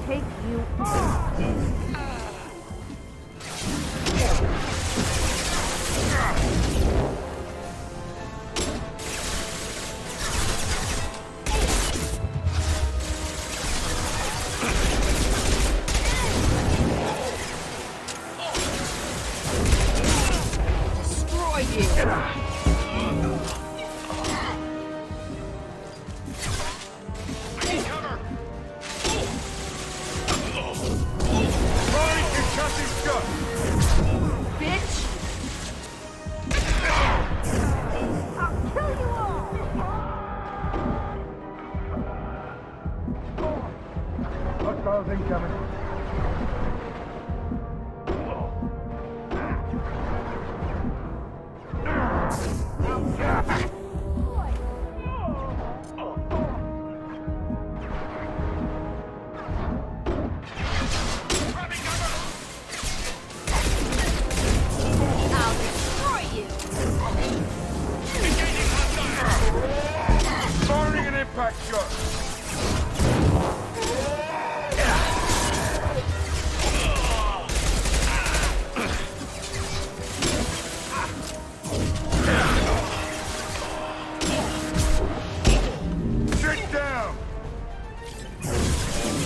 take you on. Destroy you! Incoming. I'll destroy you! Firing an impact shot.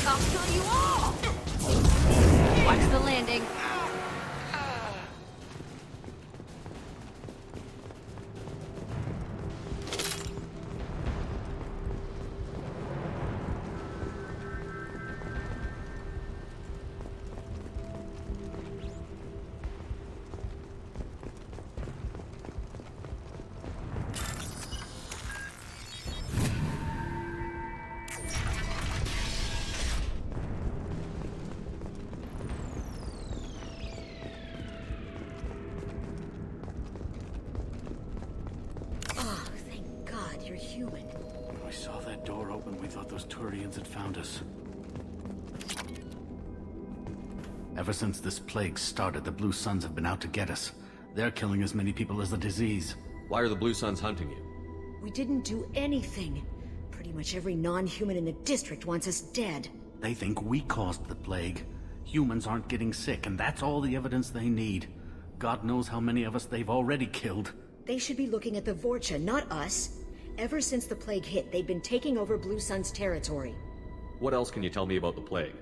I'll kill you all! Watch the landing. You're human. When we saw that door open, we thought those Turians had found us. Ever since this plague started, the Blue Suns have been out to get us. They're killing as many people as the disease. Why are the Blue Suns hunting you? We didn't do anything. Pretty much every non-human in the district wants us dead. They think we caused the plague. Humans aren't getting sick, and that's all the evidence they need. God knows how many of us they've already killed. They should be looking at the Vorcha, not us. Ever since the plague hit, they've been taking over Blue Sun's territory. What else can you tell me about the plague?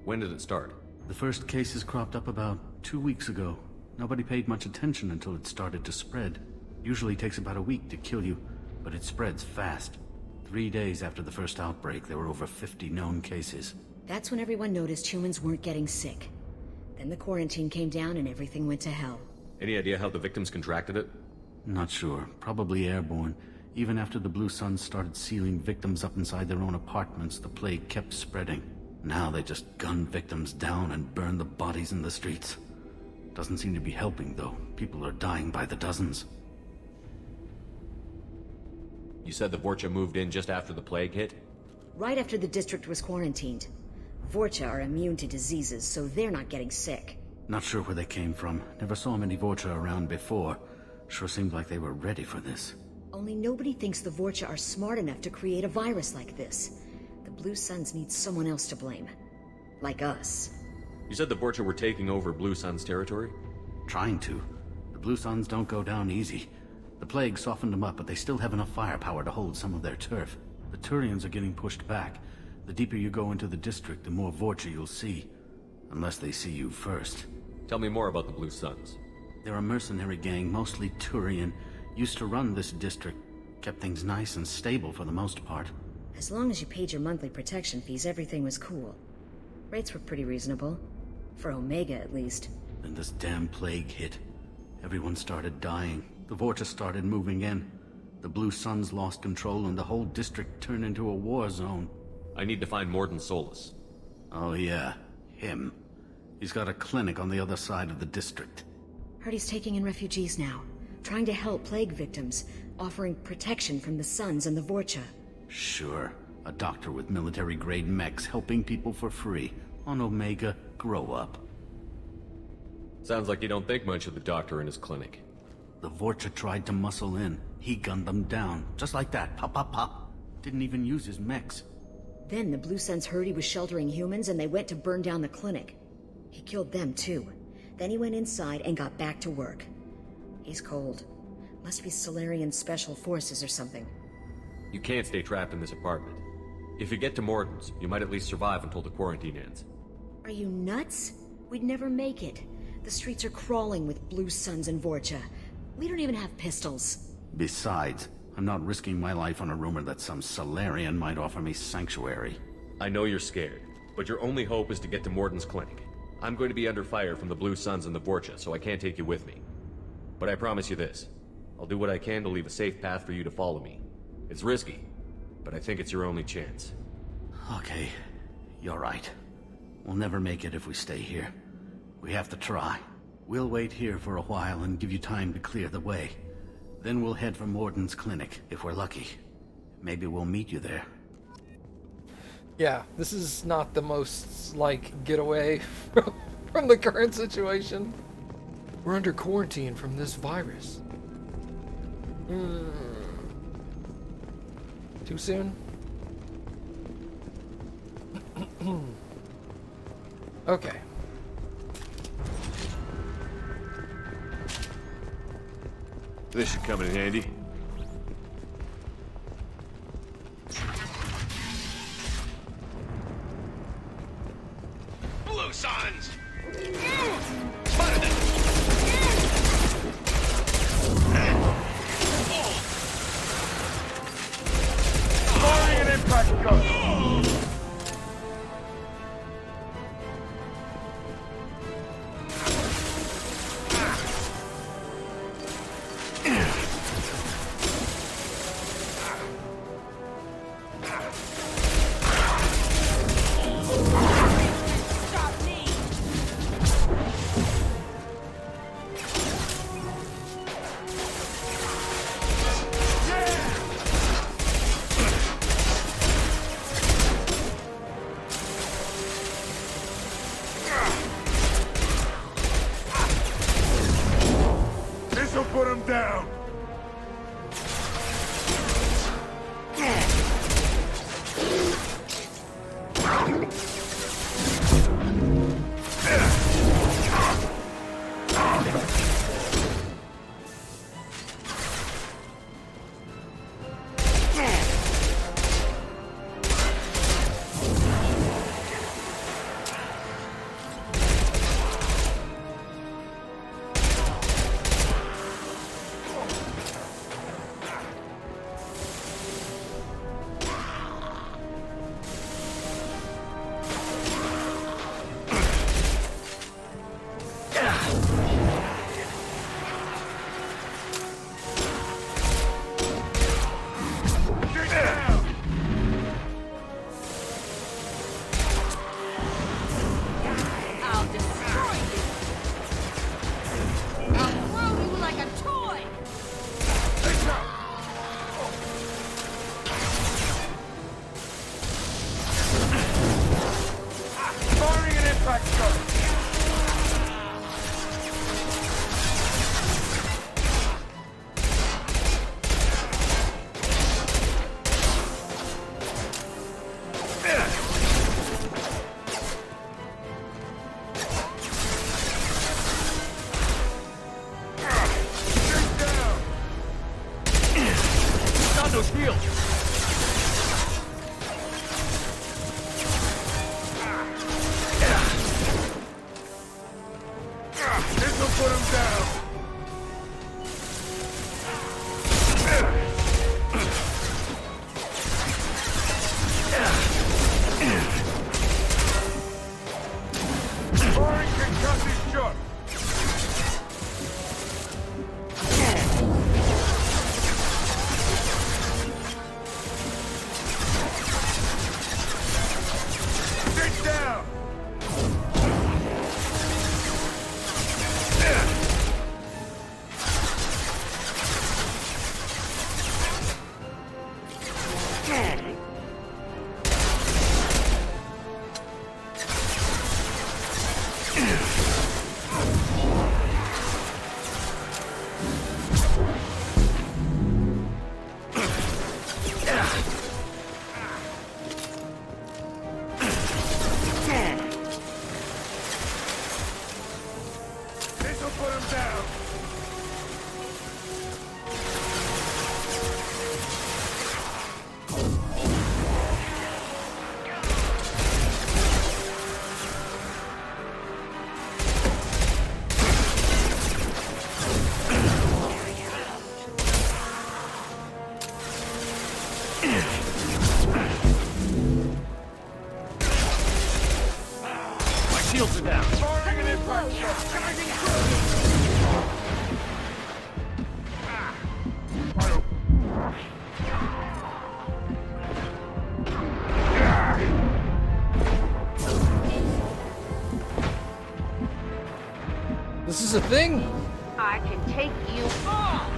When did it start? The first cases cropped up about 2 weeks ago. Nobody paid much attention until it started to spread. Usually takes about a week to kill you, but it spreads fast. 3 days after the first outbreak, there were over 50 known cases. That's when everyone noticed humans weren't getting sick. Then the quarantine came down and everything went to hell. Any idea how the victims contracted it? Not sure. Probably airborne. Even after the Blue Suns started sealing victims up inside their own apartments, the plague kept spreading. Now they just gun victims down and burn the bodies in the streets. Doesn't seem to be helping, though. People are dying by the dozens. You said the Vorcha moved in just after the plague hit? Right after the district was quarantined. Vorcha are immune to diseases, so they're not getting sick. Not sure where they came from. Never saw many Vorcha around before. Sure seemed like they were ready for this. Only nobody thinks the Vorcha are smart enough to create a virus like this. The Blue Suns need someone else to blame. Like us. You said the Vorcha were taking over Blue Sun's territory? Trying to. The Blue Suns don't go down easy. The plague softened them up, but they still have enough firepower to hold some of their turf. The Turians are getting pushed back. The deeper you go into the district, the more Vorcha you'll see. Unless they see you first. Tell me more about the Blue Suns. They're a mercenary gang, mostly Turian. Used to run this district. Kept things nice and stable for the most part. As long as you paid your monthly protection fees, everything was cool. Rates were pretty reasonable. For Omega, at least. Then this damn plague hit. Everyone started dying. The Vorcha started moving in. The Blue Suns lost control and the whole district turned into a war zone. I need to find Morden Solus. Oh yeah, him. He's got a clinic on the other side of the district. Heard he's taking in refugees now. Trying to help plague victims, offering protection from the Suns and the Vorcha. Sure. A doctor with military-grade mechs helping people for free. On Omega, grow up. Sounds like you don't think much of the doctor in his clinic. The Vorcha tried to muscle in. He gunned them down. Just like that. Pop, pop, pop. Didn't even use his mechs. Then the Blue Suns heard he was sheltering humans and they went to burn down the clinic. He killed them too. Then he went inside and got back to work. He's cold. Must be Solarian Special Forces or something. You can't stay trapped in this apartment. If you get to Morton's, you might at least survive until the quarantine ends. Are you nuts? We'd never make it. The streets are crawling with Blue Suns and Vorcha. We don't even have pistols. Besides, I'm not risking my life on a rumor that some Solarian might offer me sanctuary. I know you're scared, but your only hope is to get to Morton's clinic. I'm going to be under fire from the Blue Suns and the Vorcha, so I can't take you with me. But I promise you this. I'll do what I can to leave a safe path for you to follow me. It's risky, but I think it's your only chance. Okay, you're right. We'll never make it if we stay here. We have to try. We'll wait here for a while and give you time to clear the way. Then we'll head for Morton's clinic, if we're lucky. Maybe we'll meet you there. Yeah, this is not the most, like, getaway from the current situation. We're under quarantine from this virus. Too soon? Okay. This should come in handy. Blue Suns! Firing an impact gun! Stop me! This'll put him down! I'll destroy you! I'll throw you like a toy! Firing an impact gun! Got no shield! shields are down. Firing an impact shot. Charging through. This is a thing? I can take you on.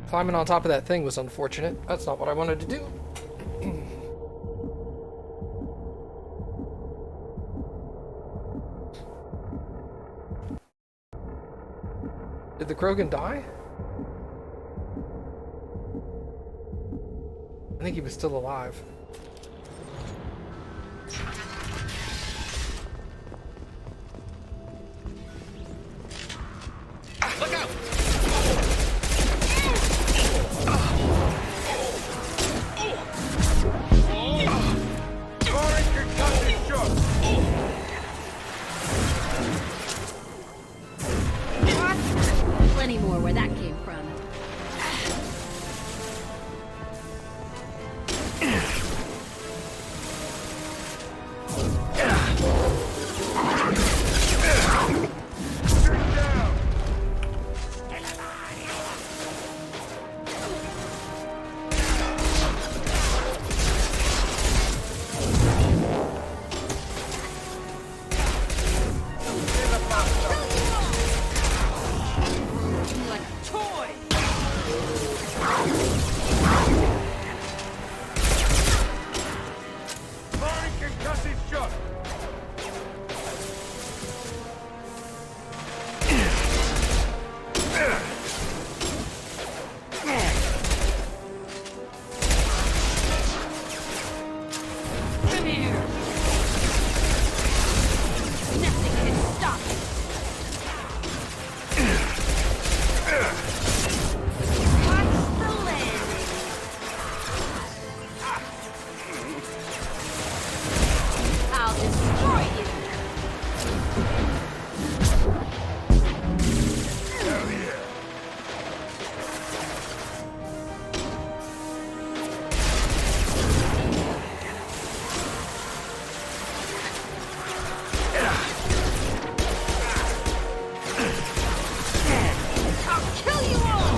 Climbing on top of that thing was unfortunate. That's not what I wanted to do. Did the Krogan die? I think he was still alive. Look out! Firing concussive shot. Plenty more where that came from. Like a toy. Firing concussive shot. Come here. Nothing can stop it. Watch the landing. I'll destroy you. Hell yeah. I'll kill you all.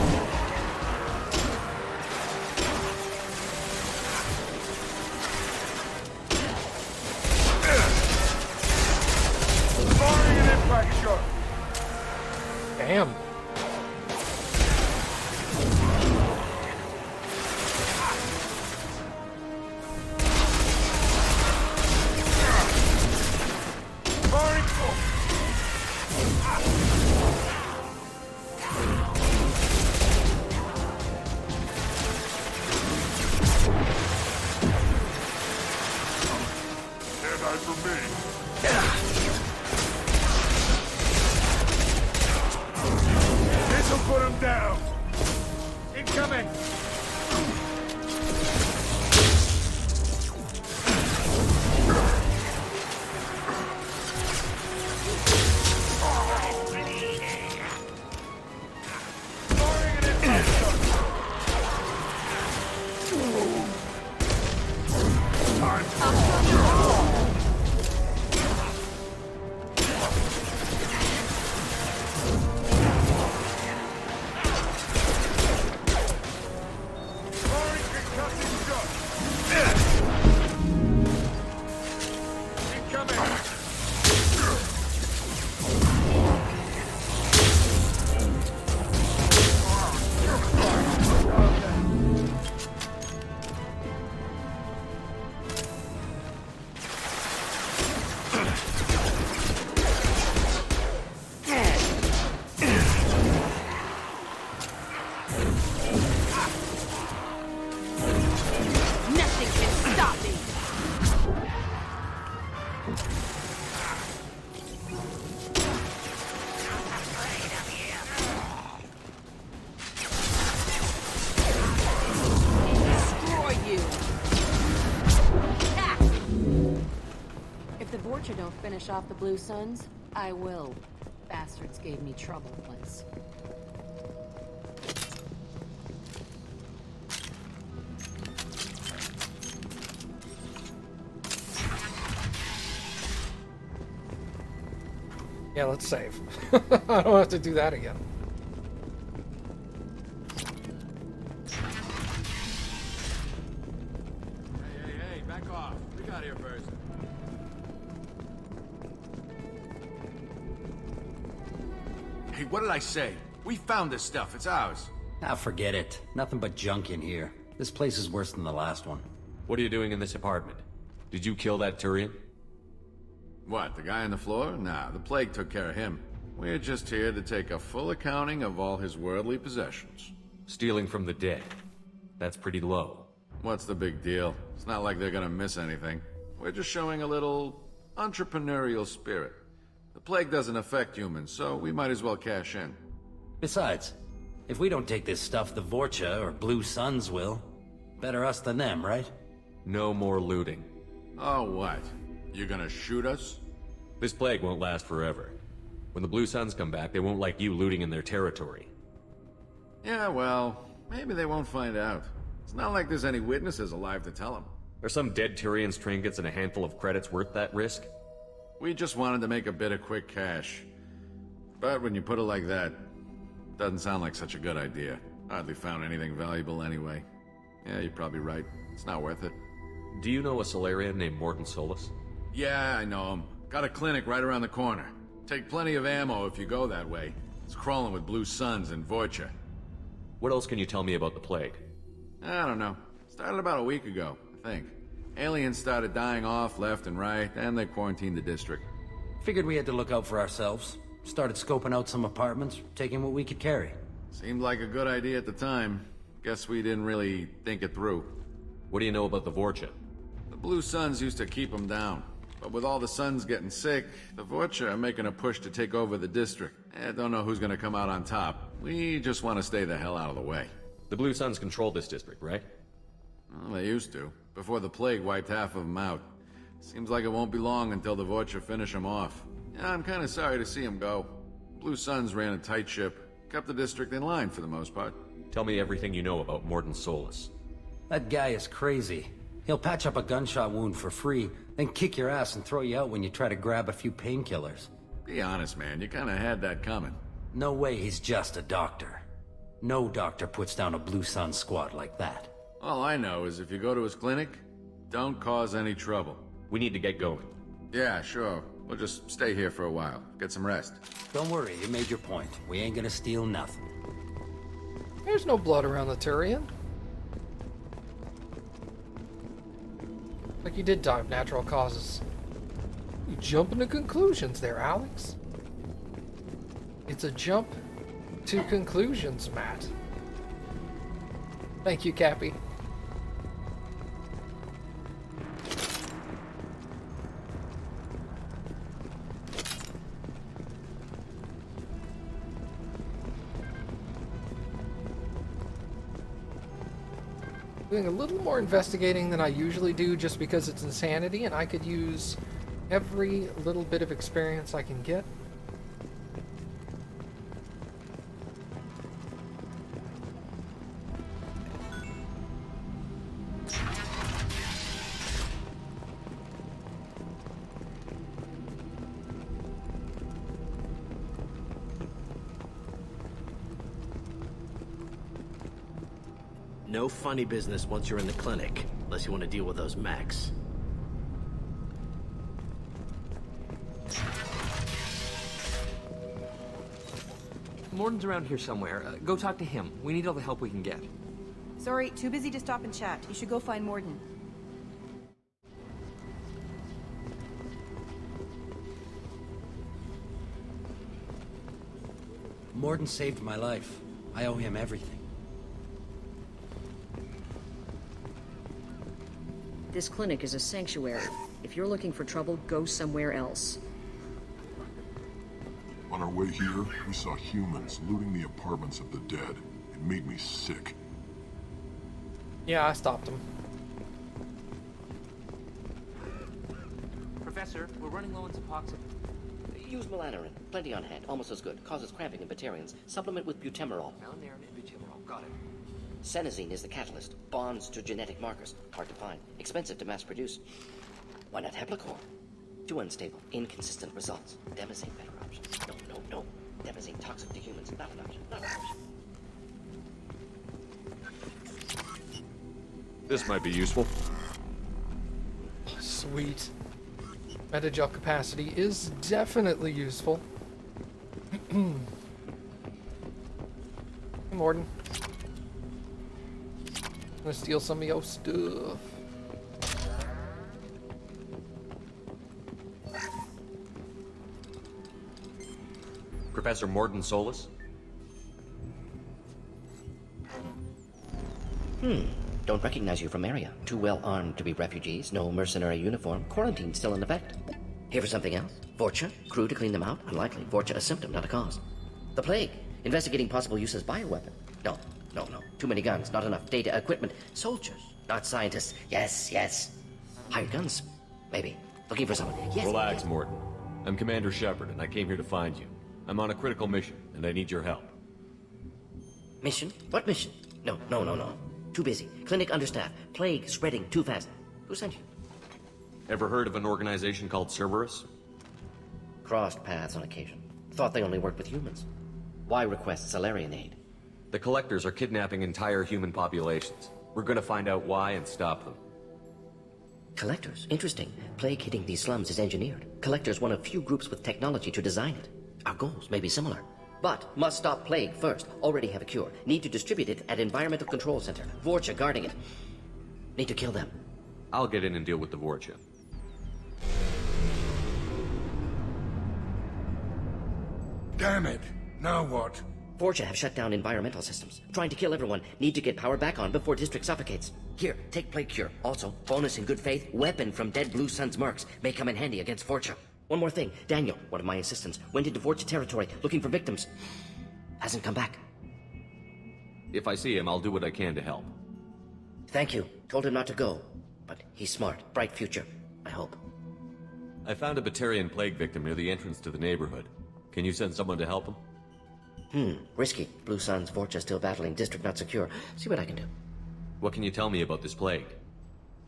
Firing an impact shot. Damn. Firing. Stand by for me. This'll put him down. Incoming. Firing an impact shot. If the Vorcha don't finish off the Blue Suns, I will. Bastards gave me trouble once. Yeah, let's save. I don't have to do that again. Hey, back off. We got here first. Hey, what did I say? We found this stuff. It's ours. Ah, forget it. Nothing but junk in here. This place is worse than the last one. What are you doing in this apartment? Did you kill that Turian? What, the guy on the floor? Nah, the plague took care of him. We're just here to take a full accounting of all his worldly possessions. Stealing from the dead. That's pretty low. What's the big deal? It's not like they're gonna miss anything. We're just showing a little entrepreneurial spirit. The plague doesn't affect humans, so we might as well cash in. Besides, if we don't take this stuff, the Vorcha or Blue Suns will. Better us than them, right? No more looting. Oh, what? You gonna shoot us? This plague won't last forever. When the Blue Suns come back, they won't like you looting in their territory. Yeah, well, maybe they won't find out. It's not like there's any witnesses alive to tell them. Are some dead Tyrians' trinkets and a handful of credits worth that risk? We just wanted to make a bit of quick cash. But when you put it like that, doesn't sound like such a good idea. Hardly found anything valuable anyway. Yeah, you're probably right. It's not worth it. Do you know a Solarian named Morton Solus? Yeah, I know him. Got a clinic right around the corner. Take plenty of ammo if you go that way. It's crawling with Blue Suns and Vorcha. What else can you tell me about the plague? I don't know. Started about a week ago, I think. Aliens started dying off left and right, and they quarantined the district. Figured we had to look out for ourselves. Started scoping out some apartments, taking what we could carry. Seemed like a good idea at the time. Guess we didn't really think it through. What do you know about the Vorcha? The Blue Suns used to keep them down. But with all the Suns getting sick, the Vorcha are making a push to take over the district. I don't know who's gonna come out on top. We just want to stay the hell out of the way. The Blue Suns control this district, right? Well, they used to, before the plague wiped half of them out. Seems like it won't be long until the Vorcha finish them off. Yeah, I'm kinda sorry to see them go. Blue Suns ran a tight ship, kept the district in line for the most part. Tell me everything you know about Morton Solus. That guy is crazy. He'll patch up a gunshot wound for free, then kick your ass and throw you out when you try to grab a few painkillers. Be honest, man, you kinda had that coming. No way he's just a doctor. No doctor puts down a Blue Sun squad like that. All I know is if you go to his clinic, don't cause any trouble. We need to get going. Yeah, sure. We'll just stay here for a while. Get some rest. Don't worry, you made your point. We ain't gonna steal nothing. There's no blood around the Turian. Like you did die of natural causes. You jump into conclusions there, Alex. It's a jump to conclusions, Matt. Thank you, Cappy. Doing a little more investigating than I usually do just because it's insanity and I could use every little bit of experience I can get. No funny business once you're in the clinic, unless you want to deal with those mechs. Morton's around here somewhere. Go talk to him. We need all the help we can get. Sorry, too busy to stop and chat. You should go find Morton. Morton saved my life. I owe him everything. This clinic is a sanctuary. If you're looking for trouble, go somewhere else. On our way here, we saw humans looting the apartments of the dead. It made me sick. Yeah, I stopped him. Professor, we're running low on Suboxone. Use melanorin. Plenty on hand. Almost as good. Causes cramping in Batarians. Supplement with butemerol. Melanorin and butemerol. Got it. Senesine is the catalyst. Bonds to genetic markers. Hard to find. Expensive to mass produce. Why not Heplicor? Too unstable. Inconsistent results. Demazine better option. No. Demazine toxic to humans. Not an option. Not an option. This might be useful. Sweet. Metagel capacity is definitely useful. Hey, Morden. I'm gonna steal some of your stuff. Professor Morden Solus? Don't recognize you from area. Too well armed to be refugees. No mercenary uniform. Quarantine still in effect. Here for something else? Vorcha? Crew to clean them out? Unlikely. Vorcha a symptom, not a cause. The plague. Investigating possible use as bioweapon. No. Too many guns, not enough data, equipment. Soldiers, not scientists. Yes. Hired guns? Maybe. Looking for someone. Yes. Relax, Morden. I'm Commander Shepard, and I came here to find you. I'm on a critical mission, and I need your help. Mission? What mission? No. Too busy. Clinic understaffed. Plague spreading too fast. Who sent you? Ever heard of an organization called Cerberus? Crossed paths on occasion. Thought they only worked with humans. Why request Salarian aid? The Collectors are kidnapping entire human populations. We're gonna find out why and stop them. Collectors? Interesting. Plague hitting these slums is engineered. Collectors one of few groups with technology to design it. Our goals may be similar. But must stop plague first. Already have a cure. Need to distribute it at Environmental Control Center. Vorcha guarding it. Need to kill them. I'll get in and deal with the Vorcha. Damn it! Now what? Vorcha have shut down environmental systems. Trying to kill everyone. Need to get power back on before district suffocates. Here, take plague cure. Also, bonus in good faith, weapon from dead Blue Sun's mercs. May come in handy against Vorcha. One more thing. Daniel, one of my assistants, went into Vorcha territory looking for victims. Hasn't come back. If I see him, I'll do what I can to help. Thank you. Told him not to go. But he's smart. Bright future. I hope. I found a Batarian plague victim near the entrance to the neighborhood. Can you send someone to help him? Risky. Blue Sun's Vorcha still battling. District not secure. See what I can do. What can you tell me about this plague?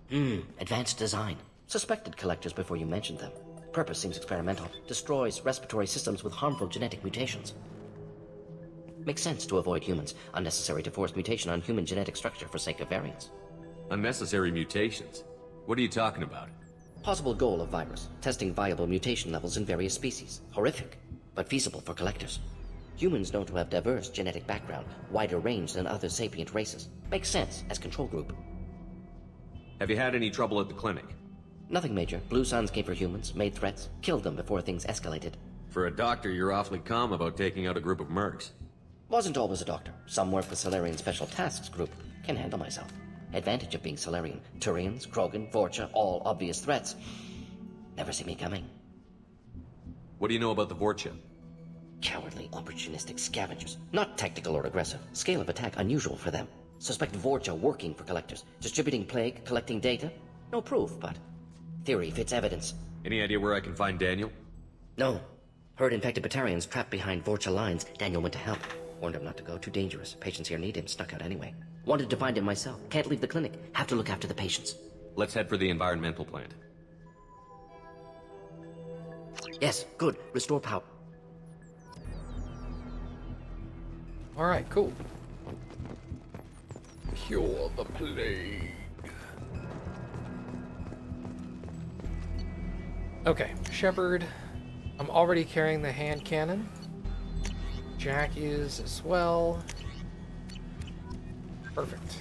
Advanced design. Suspected collectors before you mentioned them. Purpose seems experimental. Destroys respiratory systems with harmful genetic mutations. Makes sense to avoid humans. Unnecessary to force mutation on human genetic structure for sake of variants. Unnecessary mutations? What are you talking about? Possible goal of virus. Testing viable mutation levels in various species. Horrific, but feasible for collectors. Humans known to have diverse genetic background, wider range than other sapient races. Makes sense as control group. Have you had any trouble at the clinic? Nothing major. Blue Suns came for humans, made threats, killed them before things escalated. For a doctor, you're awfully calm about taking out a group of mercs. Wasn't always a doctor. Some work with Salarian Special Tasks Group. Can handle myself. Advantage of being Salarian. Turians, Krogan, Vorcha, all obvious threats. Never see me coming. What do you know about the Vorcha? Cowardly, opportunistic scavengers. Not tactical or aggressive. Scale of attack unusual for them. Suspect Vorcha working for collectors. Distributing plague, collecting data. No proof, but theory fits evidence. Any idea where I can find Daniel? No. Heard infected Batarians trapped behind Vorcha lines. Daniel went to help. Warned him not to go. Too dangerous. Patients here need him. Snuck out anyway. Wanted to find him myself. Can't leave the clinic. Have to look after the patients. Let's head for the environmental plant. Yes, good. Restore power. Alright, cool. Cure the plague. Okay, Shepard. I'm already carrying the hand cannon. Jack is as well. Perfect.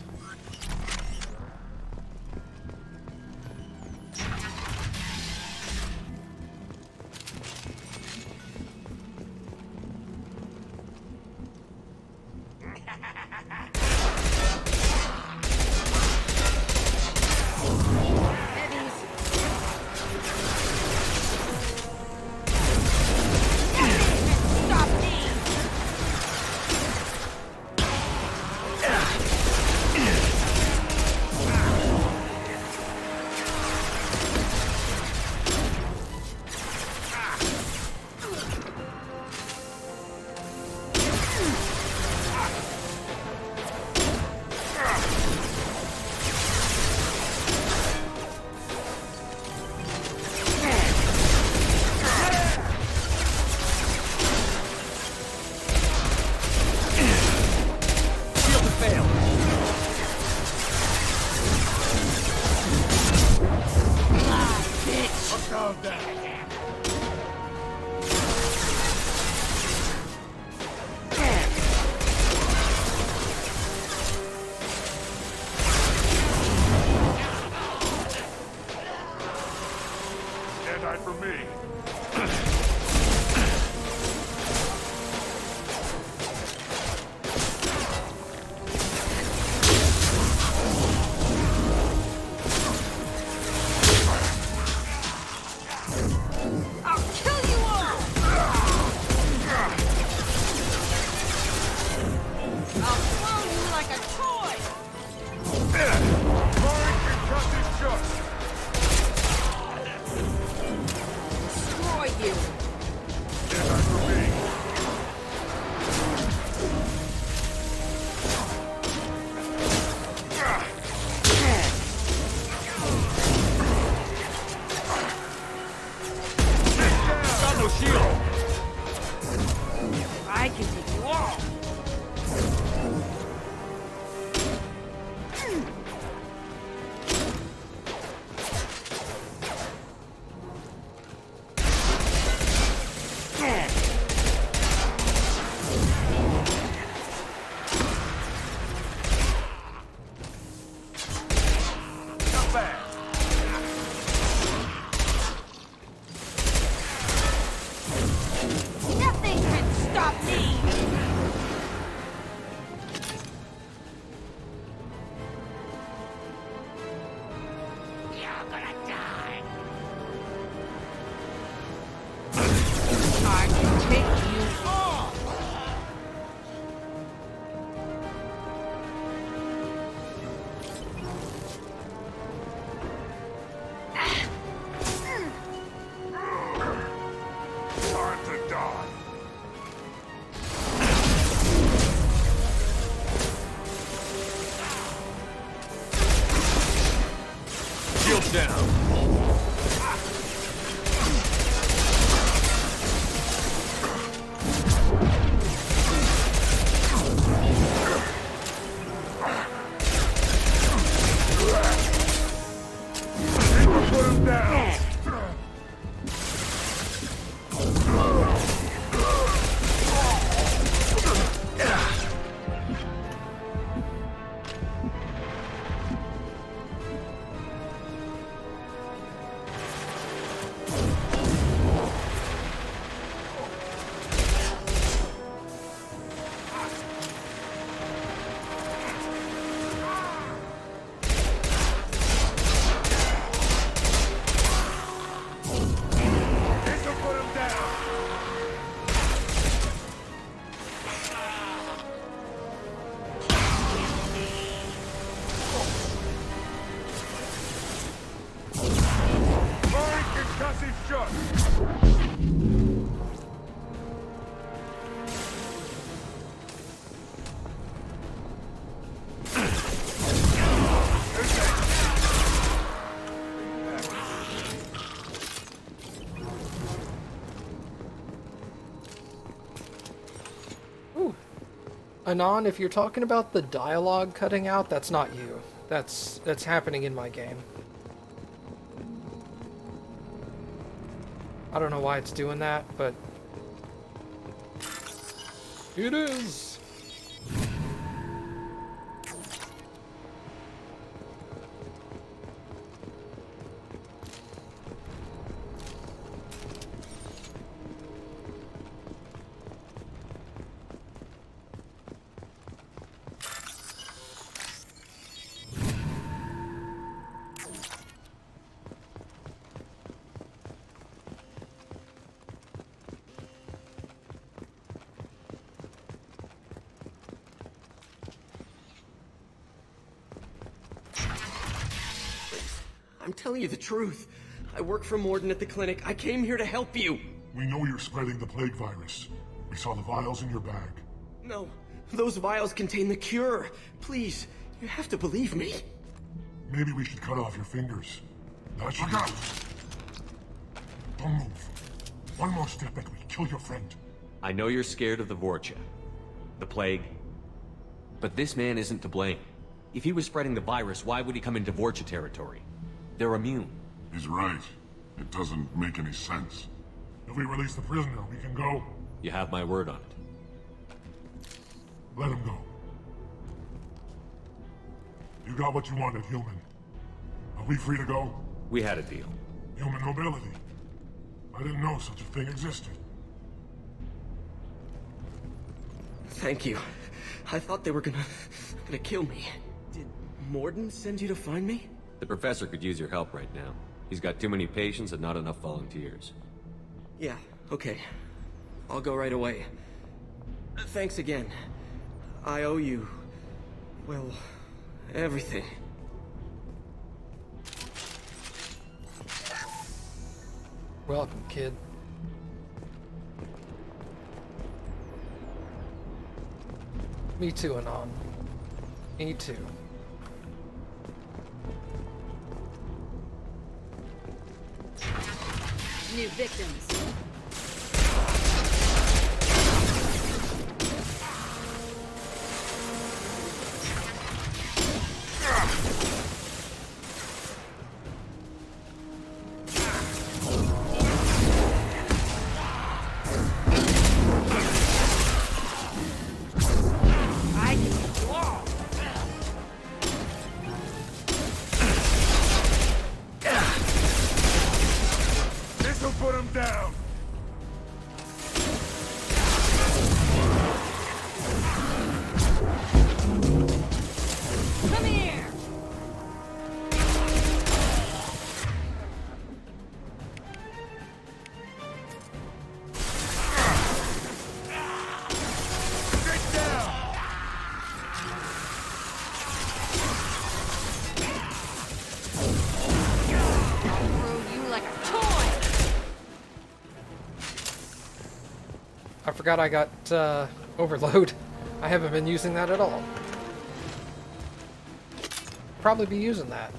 Stop me! Stand for me. I'll kill you all! I'll throw you like a toy! Destroy you! Got no shield! I can take you all! Not bad. Nothing can stop me! You're gonna die! I can take you all! Time to die. Shield down. Put him down. Anon, if you're talking about the dialogue cutting out, that's not you. That's happening in my game. I don't know why it's doing that, but it is. I'm telling you the truth. I work for Morden at the clinic. I came here to help you. We know you're spreading the plague virus. We saw the vials in your bag. No, those vials contain the cure. Please, you have to believe me. Maybe we should cut off your fingers. That should... Look out! Don't move. One more step and we kill your friend. I know you're scared of the Vorcha, the plague, but this man isn't to blame. If he was spreading the virus, why would he come into Vorcha territory? They're immune. He's right. It doesn't make any sense. If we release the prisoner, we can go. You have my word on it. Let him go. You got what you wanted, human. Are we free to go? We had a deal. Human mobility. I didn't know such a thing existed. Thank you. I thought they were gonna kill me. Did Morden send you to find me? The professor could use your help right now. He's got too many patients and not enough volunteers. Yeah, okay. I'll go right away. Thanks again. I owe you... well, everything. Welcome, kid. Me too, Anon. Me too. New victims. This'll put him down. Come here! Sit down. I'll throw you like a toy! I forgot I got overload. I haven't been using that at all. Probably be using that.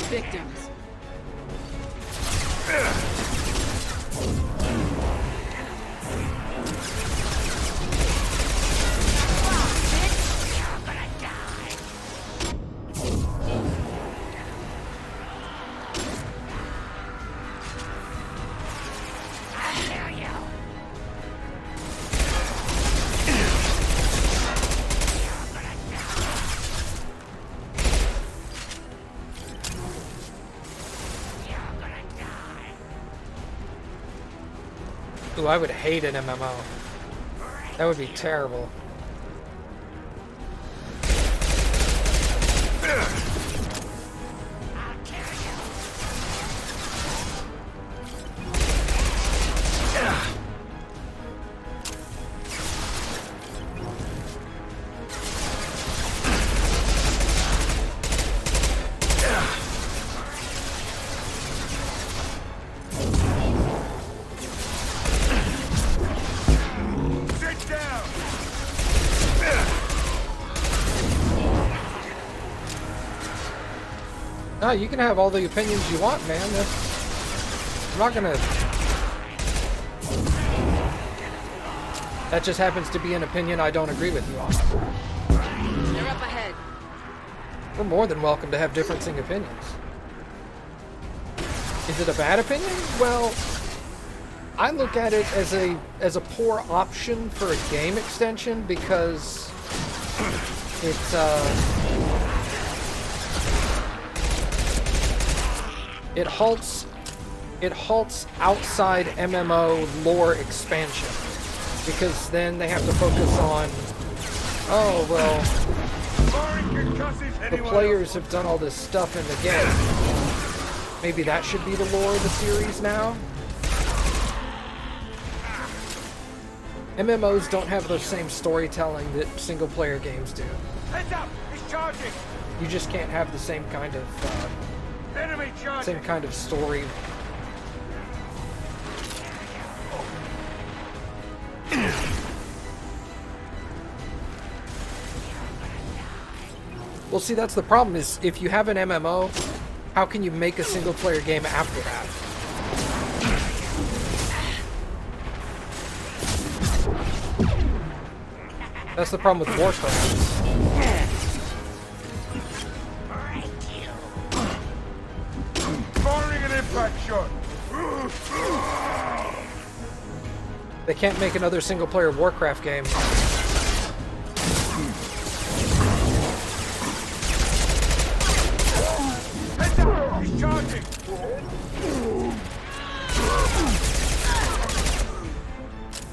Victims. Ooh, I would hate an MMO. That would be terrible. No, you can have all the opinions you want, man. I'm not gonna... That just happens to be an opinion I don't agree with you on. They're up ahead. We're more than welcome to have differencing opinions. Is it a bad opinion? Well, I look at it as a poor option for a game extension because it halts outside MMO lore expansion because then they have to focus on, oh well, the players have done all this stuff in the game. Maybe that should be the lore of the series now. MMOs don't have the same storytelling that single-player games do. Heads up! He's charging! You just can't have the same kind of Enemy charging! same kind of story. Well, see, that's the problem. Is if you have an MMO, how can you make a single-player game after that? That's the problem with Warcraft. Firing an impact shot! They can't make another single-player Warcraft game. Heads up! He's charging!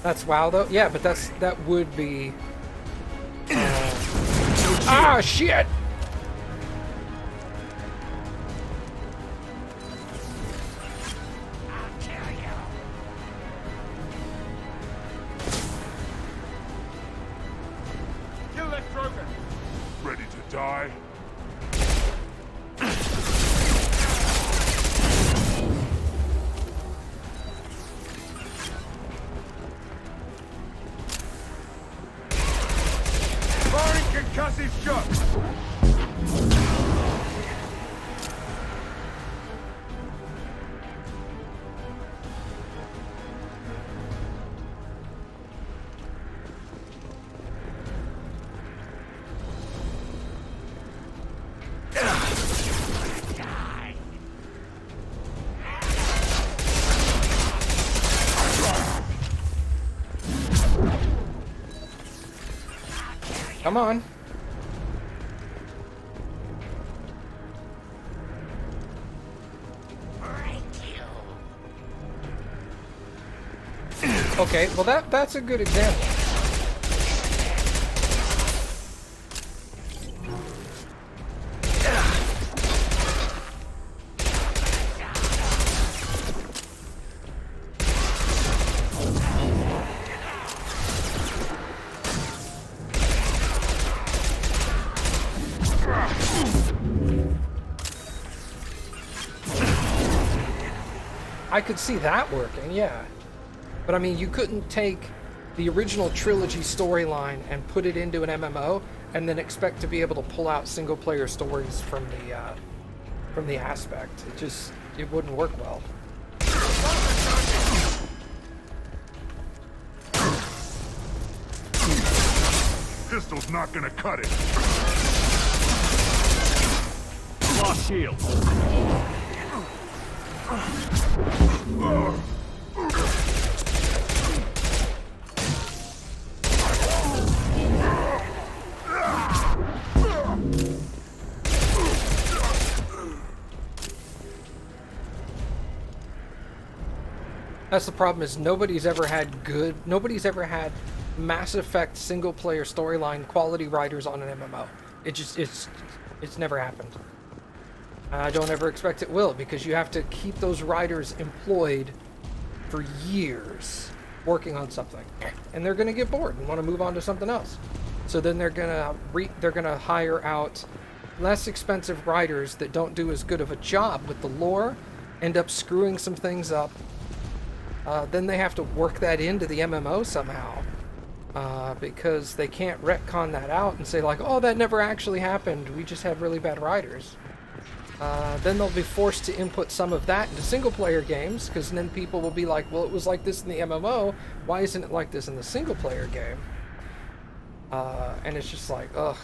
That's WoW, though? Yeah, but that would be... Ah, shit! Kill that Drogon! Ready to die? Firing concussive shot! Come on. Okay, well that's a good example. I could see that working, yeah. But I mean, you couldn't take the original trilogy storyline and put it into an MMO and then expect to be able to pull out single-player stories from the aspect. It wouldn't work well. Pistol's not gonna cut it. Lost shield. That's the problem, is nobody's ever had Mass Effect single-player storyline quality writers on an MMO. It's never happened. I don't ever expect it will, because you have to keep those writers employed for years working on something, and they're going to get bored and want to move on to something else. So then they're going to hire out less expensive writers that don't do as good of a job with the lore, end up screwing some things up. Then they have to work that into the MMO somehow, because they can't retcon that out and say like, oh, that never actually happened. We just have really bad writers. Then they'll be forced to input some of that into single-player games, because then people will be like, well, it was like this in the MMO, why isn't it like this in the single-player game? And it's just like, ugh.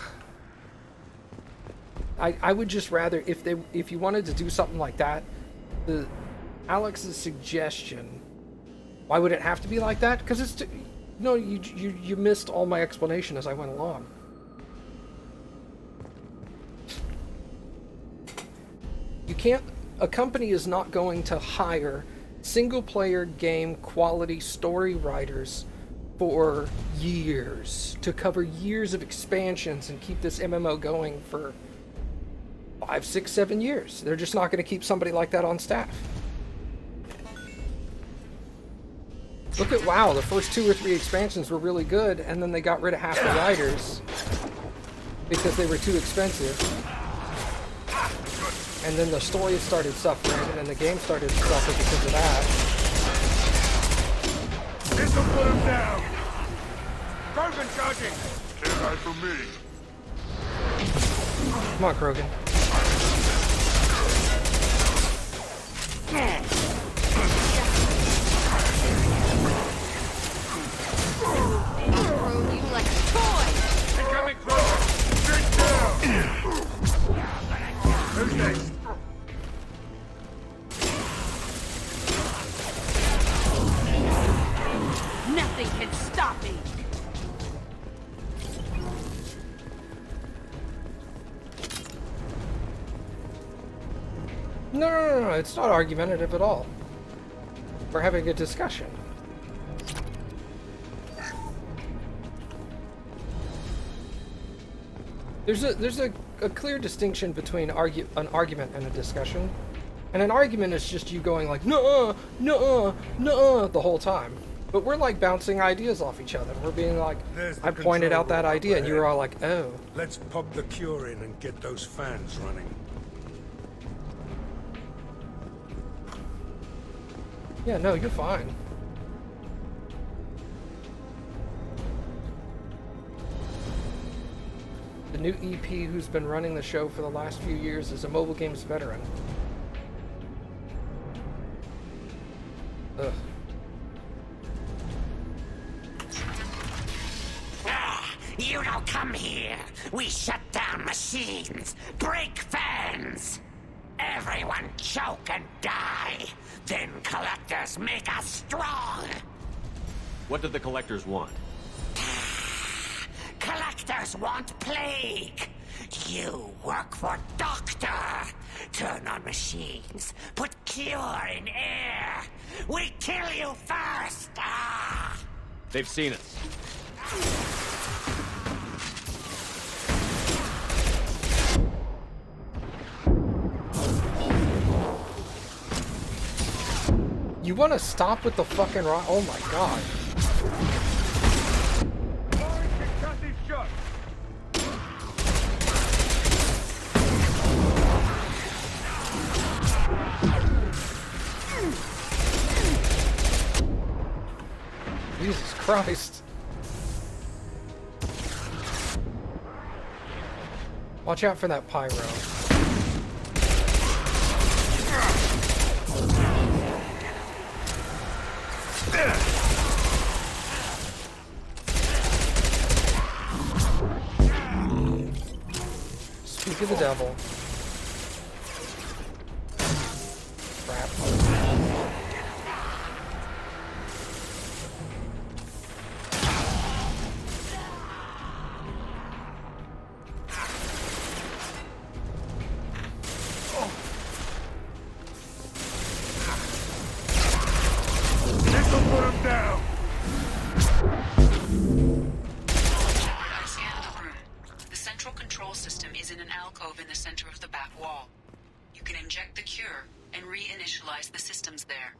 I would just rather, if you wanted to do something like that, Alex's suggestion, why would it have to be like that? Because it's, no, you missed all my explanation as I went along. You can't, a company is not going to hire single-player game quality story writers for years, to cover years of expansions and keep this MMO going for 5, 6, 7 years. They're just not going to keep somebody like that on staff. Look at WoW, the first 2 or 3 expansions were really good, and then they got rid of half the writers because they were too expensive. And then the story started suffering, and then the game started to suffer because of that. This'll put him down! Krogan charging! Can't hide from me. Come on, Krogan. Throw you like a toy! Incoming Krogan! Straight down! Who's next? Nothing can stop me! No, it's not argumentative at all. We're having a discussion. There's a clear distinction between an argument and a discussion. And an argument is just you going like, nuh-uh, nuh-uh, nuh-uh, the whole time. But we're like bouncing ideas off each other. We're being like, I pointed out that idea and you were all like, oh. Let's pop the cure in and get those fans running. Yeah, no, you're fine. The new EP who's been running the show for the last few years is a mobile games veteran. Ugh. You don't come here. We shut down machines, break fans. Everyone choke and die. Then collectors make us strong. What do the collectors want? Collectors want plague. You work for Doctor. Turn on machines. Put cure in air. We kill you first. Ah. They've seen us. You want to stop with the fucking rock? Oh my god. Jesus Christ. Watch out for that pyro. Speak of the devil. Crap. This'll put him down! I scanned the room. The central control system is in an alcove in the center of the back wall. You can inject the cure and reinitialize the systems there.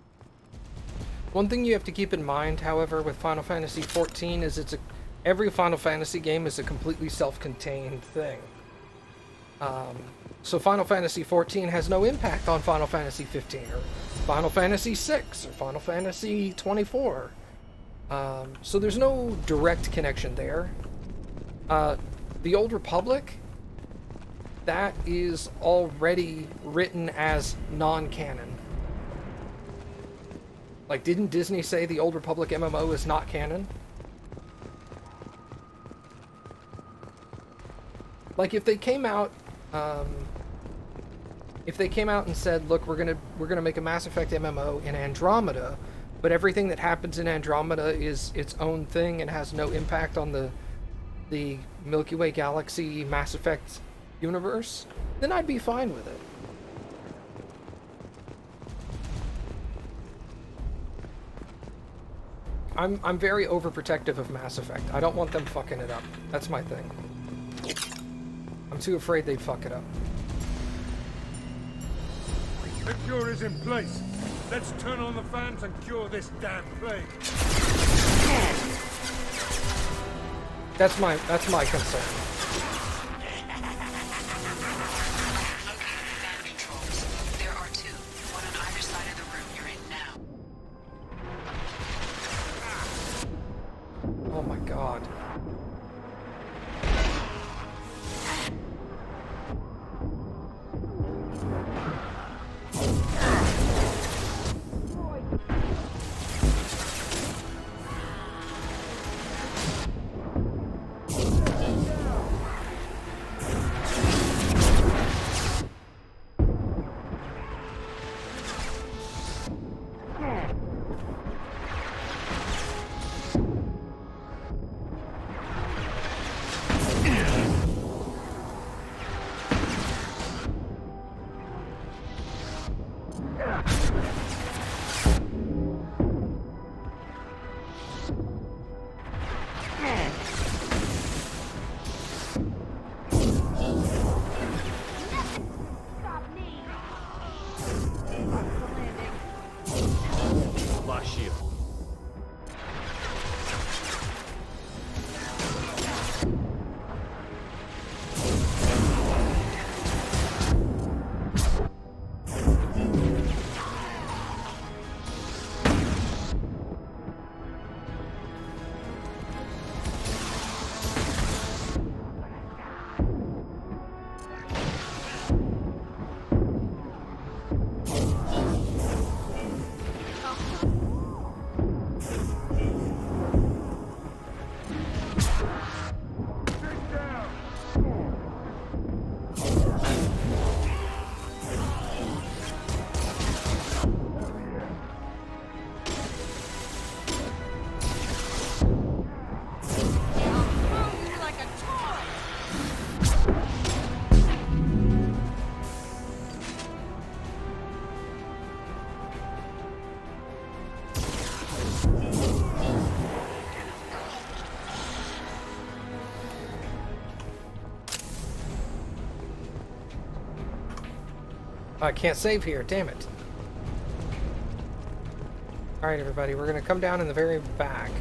One thing you have to keep in mind, however, with Final Fantasy XIV is every Final Fantasy game is a completely self-contained thing. So Final Fantasy XIV has no impact on Final Fantasy 15 or Final Fantasy 6 or Final Fantasy 24. So there's no direct connection there. The Old Republic that is already written as non-canon. Like, didn't Disney say the Old Republic MMO is not canon? Like, if they came out, and said, look, we're gonna make a Mass Effect MMO in Andromeda, but everything that happens in Andromeda is its own thing and has no impact on the Milky Way Galaxy Mass Effect universe, then I'd be fine with it. I'm very overprotective of Mass Effect. I don't want them fucking it up. That's my thing. I'm too afraid they'd fuck it up. The cure is in place. Let's turn on the fans and cure this damn plague. That's my concern. There are two, one on either side of the room you're in now. Oh my god. Lost shield. I can't save here, damn it. Alright everybody, we're gonna come down in the very back.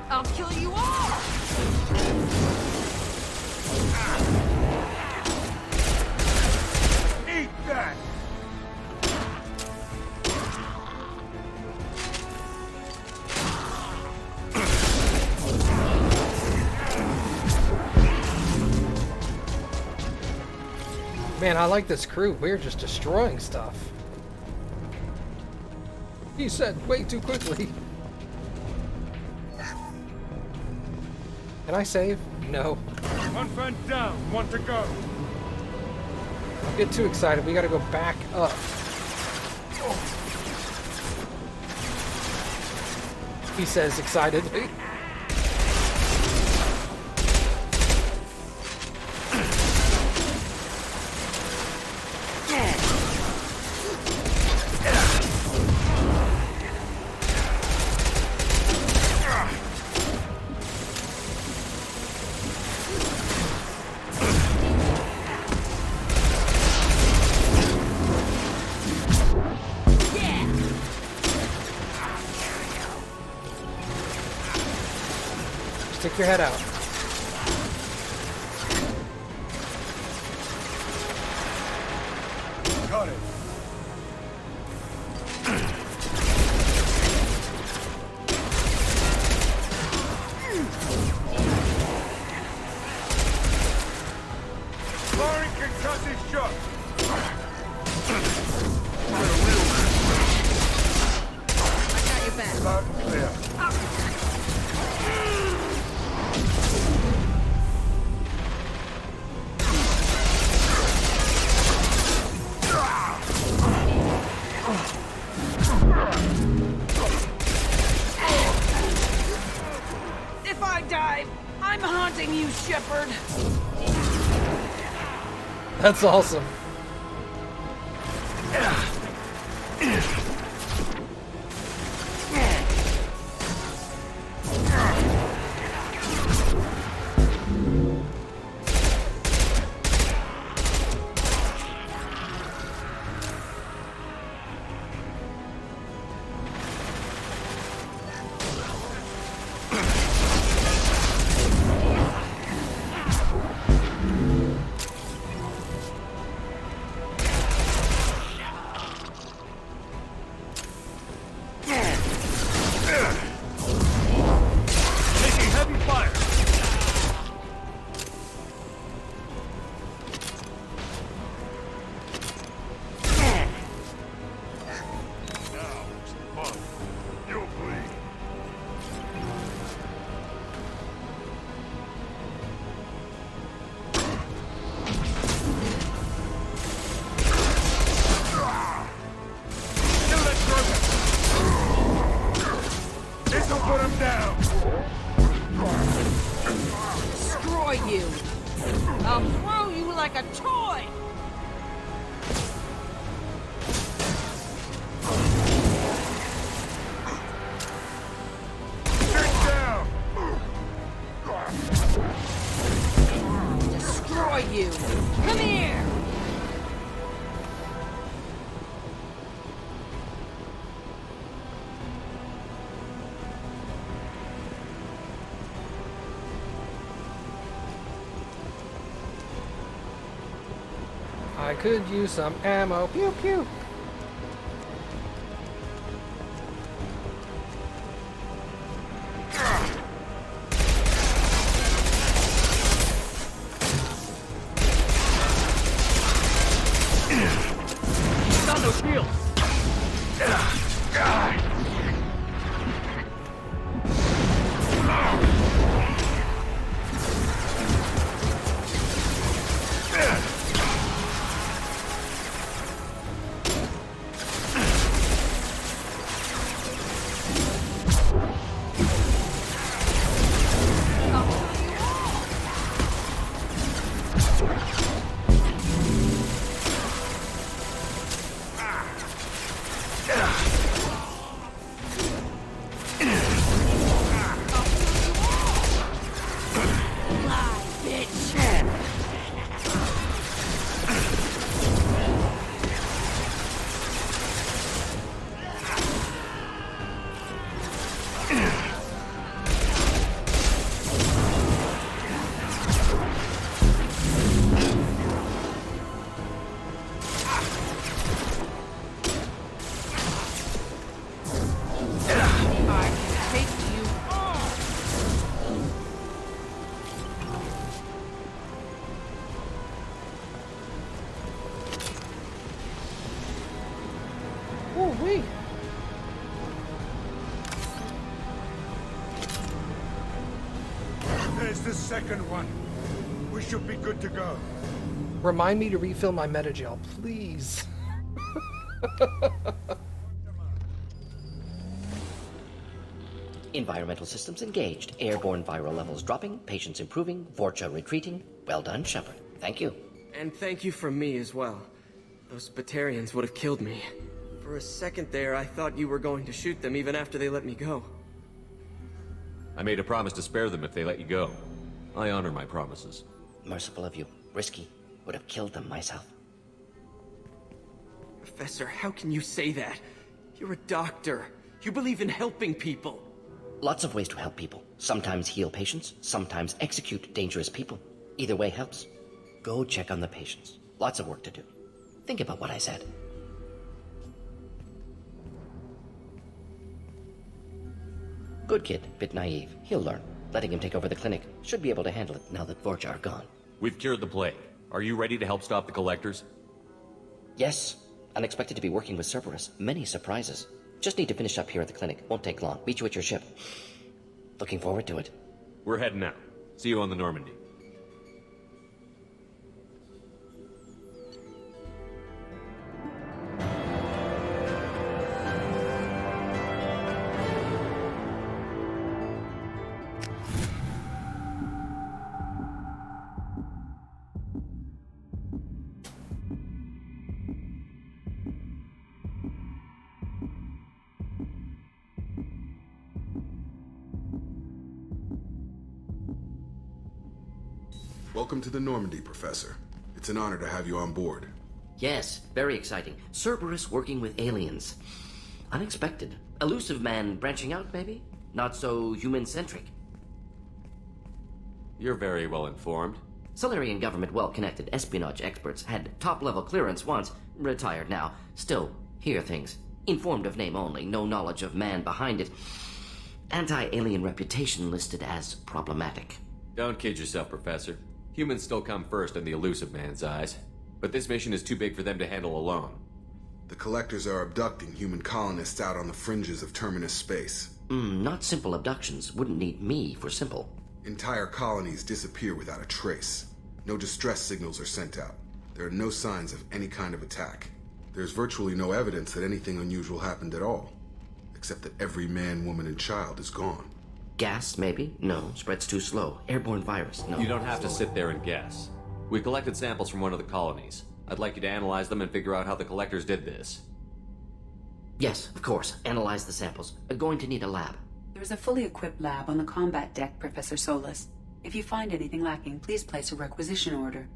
I'll kill you all! Eat that! Man, I like this crew. We're just destroying stuff. He said way too quickly. Can I save? No. One fan down, one to go. Don't get too excited. We gotta go back up. he says excitedly. Stick your head out. Got it. Firing concussive shot. I got your back. Loud and clear. If I die, I'm haunting you, Shepard. That's awesome. Taking heavy fire. Now it's fun. You'll bleed. This'll put him down. Destroy you. I'll throw you like a toy. Get down. Destroy you. Come here. I could use some ammo. Pew pew. Got no shield. Ooh-wee. There's the second one. We should be good to go. Remind me to refill my metagel, please. Environmental systems engaged. Airborne viral levels dropping. Patients improving. Vorcha retreating. Well done, Shepard. Thank you. And thank you from me as well. Those Batarians would have killed me. For a second there, I thought you were going to shoot them even after they let me go. I made a promise to spare them if they let you go. I honor my promises. Merciful of you. Risky. Would have killed them myself. Professor, how can you say that? You're a doctor. You believe in helping people. Lots of ways to help people. Sometimes heal patients, sometimes execute dangerous people. Either way helps. Go check on the patients. Lots of work to do. Think about what I said. Good kid, bit naive. He'll learn. Letting him take over the clinic. Should be able to handle it now that Vorcha are gone. We've cured the plague. Are you ready to help stop the Collectors? Yes. Unexpected to be working with Cerberus. Many surprises. Just need to finish up here at the clinic. Won't take long. Meet you at your ship. Looking forward to it. We're heading out. See you on the Normandy. Welcome to the Normandy, Professor. It's an honor to have you on board. Yes, very exciting. Cerberus working with aliens. Unexpected. Elusive man branching out, maybe? Not so human-centric. You're very well informed. Solarian government well-connected espionage experts had top-level clearance once. Retired now. Still, hear things. Informed of name only, no knowledge of man behind it. Anti-alien reputation listed as problematic. Don't kid yourself, Professor. Humans still come first in the elusive man's eyes. But this mission is too big for them to handle alone. The Collectors are abducting human colonists out on the fringes of Terminus space. Not simple abductions. Wouldn't need me for simple. Entire colonies disappear without a trace. No distress signals are sent out. There are no signs of any kind of attack. There's virtually no evidence that anything unusual happened at all. Except that every man, woman, and child is gone. Gas, maybe? No, spreads too slow. Airborne virus, no. You don't have to sit there and guess. We collected samples from one of the colonies. I'd like you to analyze them and figure out how the Collectors did this. Yes, of course. Analyze the samples. Going to need a lab. There's a fully equipped lab on the combat deck, Professor Solis. If you find anything lacking, please place a requisition order.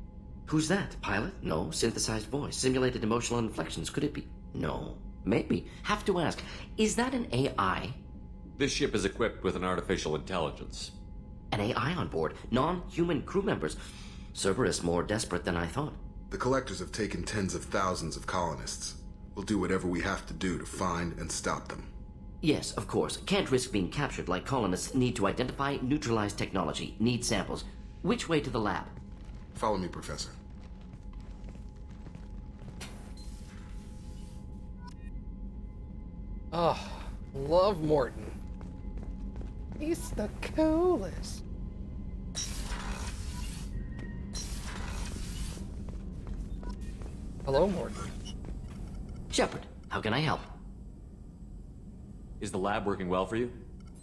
Who's that? Pilot? No. Synthesized voice. Simulated emotional inflections. Could it be? No. Maybe. Have to ask. Is that an AI? This ship is equipped with an artificial intelligence. An AI on board? Non-human crew members? Cerberus more desperate than I thought. The Collectors have taken tens of thousands of colonists. We'll do whatever we have to do to find and stop them. Yes, of course. Can't risk being captured like colonists need to identify, neutralize technology, need samples. Which way to the lab? Follow me, Professor. Oh, love Morton. He's the coolest. Hello, Morton. Shepard, how can I help? Is the lab working well for you?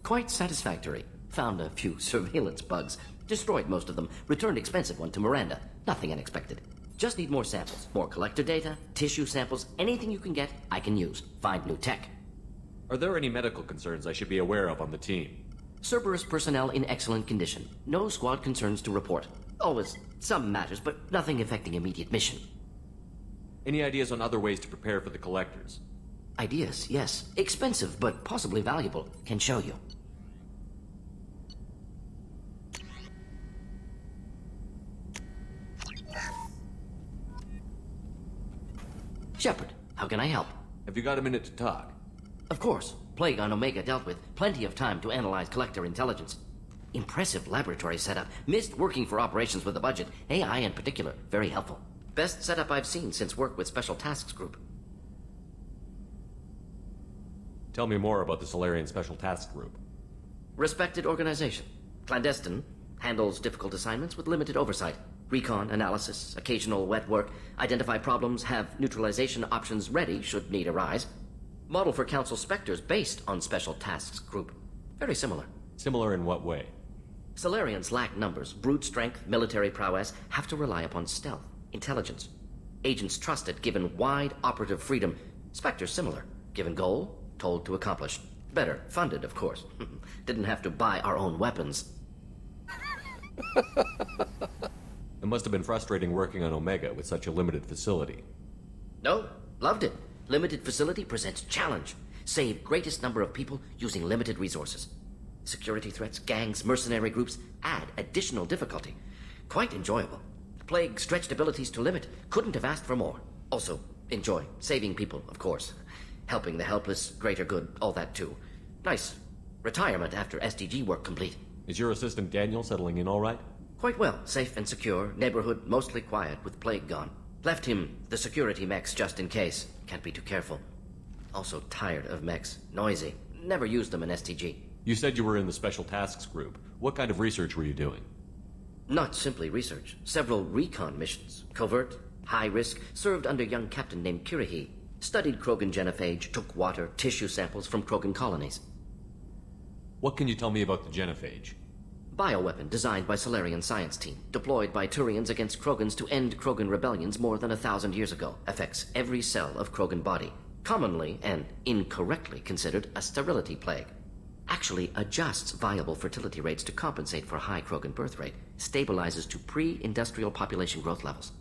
Quite satisfactory. Found a few surveillance bugs. Destroyed most of them. Returned expensive one to Miranda. Nothing unexpected. Just need more samples. More collector data, tissue samples, anything you can get, I can use. Find new tech. Are there any medical concerns I should be aware of on the team? Cerberus personnel in excellent condition. No squad concerns to report. Always some matters, but nothing affecting immediate mission. Any ideas on other ways to prepare for the Collectors? Ideas, yes. Expensive, but possibly valuable. Can show you. Shepard, how can I help? Have you got a minute to talk? Of course. Plague on Omega dealt with. Plenty of time to analyze Collector intelligence. Impressive laboratory setup. Missed working for operations with a budget. AI in particular. Very helpful. Best setup I've seen since work with Special Tasks Group. Tell me more about the Solarian Special Tasks Group. Respected organization. Clandestine. Handles difficult assignments with limited oversight. Recon, analysis, occasional wet work. Identify problems, have neutralization options ready should need arise. Model for Council Spectres based on Special Tasks Group. Very similar. Similar in what way? Solarians lack numbers, brute strength, military prowess, have to rely upon stealth, intelligence. Agents trusted, given wide operative freedom. Spectres similar, given goal, told to accomplish. Better, funded, of course. Didn't have to buy our own weapons. It must have been frustrating working on Omega with such a limited facility. No, loved it. Limited facility presents challenge. Save greatest number of people using limited resources. Security threats, gangs, mercenary groups add additional difficulty. Quite enjoyable. Plague stretched abilities to limit. Couldn't have asked for more. Also, enjoy. Saving people, of course. Helping the helpless, greater good, all that too. Nice. Retirement after SDG work complete. Is your assistant Daniel settling in all right? Quite well. Safe and secure. Neighborhood mostly quiet with Plague gone. Left him the security mechs just in case. Can't be too careful. Also tired of mechs. Noisy. Never used them in STG. You said you were in the Special Tasks Group. What kind of research were you doing? Not simply research. Several recon missions. Covert, high risk, served under young captain named Kirahi. Studied Krogan genophage, took water, tissue samples from Krogan colonies. What can you tell me about the genophage? Bioweapon designed by Solarian science team, deployed by Turians against Krogans to end Krogan rebellions more than 1,000 years ago. Affects every cell of Krogan body. Commonly and incorrectly considered a sterility plague. Actually adjusts viable fertility rates to compensate for high Krogan birth rate. Stabilizes to pre-industrial population growth levels.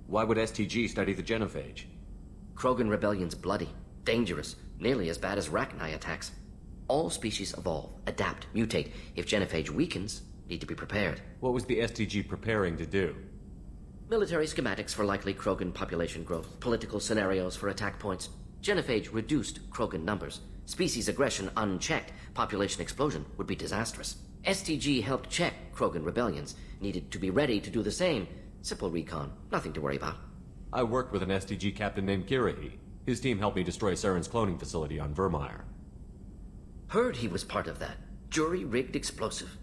Why would STG study the genophage? Krogan rebellion's bloody, dangerous, nearly as bad as Rachni attacks. All species evolve, adapt, mutate. If genophage weakens, need to be prepared. What was the STG preparing to do? Military schematics for likely Krogan population growth, political scenarios for attack points. Genophage reduced Krogan numbers. Species aggression unchecked, population explosion would be disastrous. STG helped check Krogan rebellions, needed to be ready to do the same. Simple recon, nothing to worry about. I worked with an STG captain named Kirahi. His team helped me destroy Saren's cloning facility on Vermeer. Heard he was part of that. Jury-rigged explosive.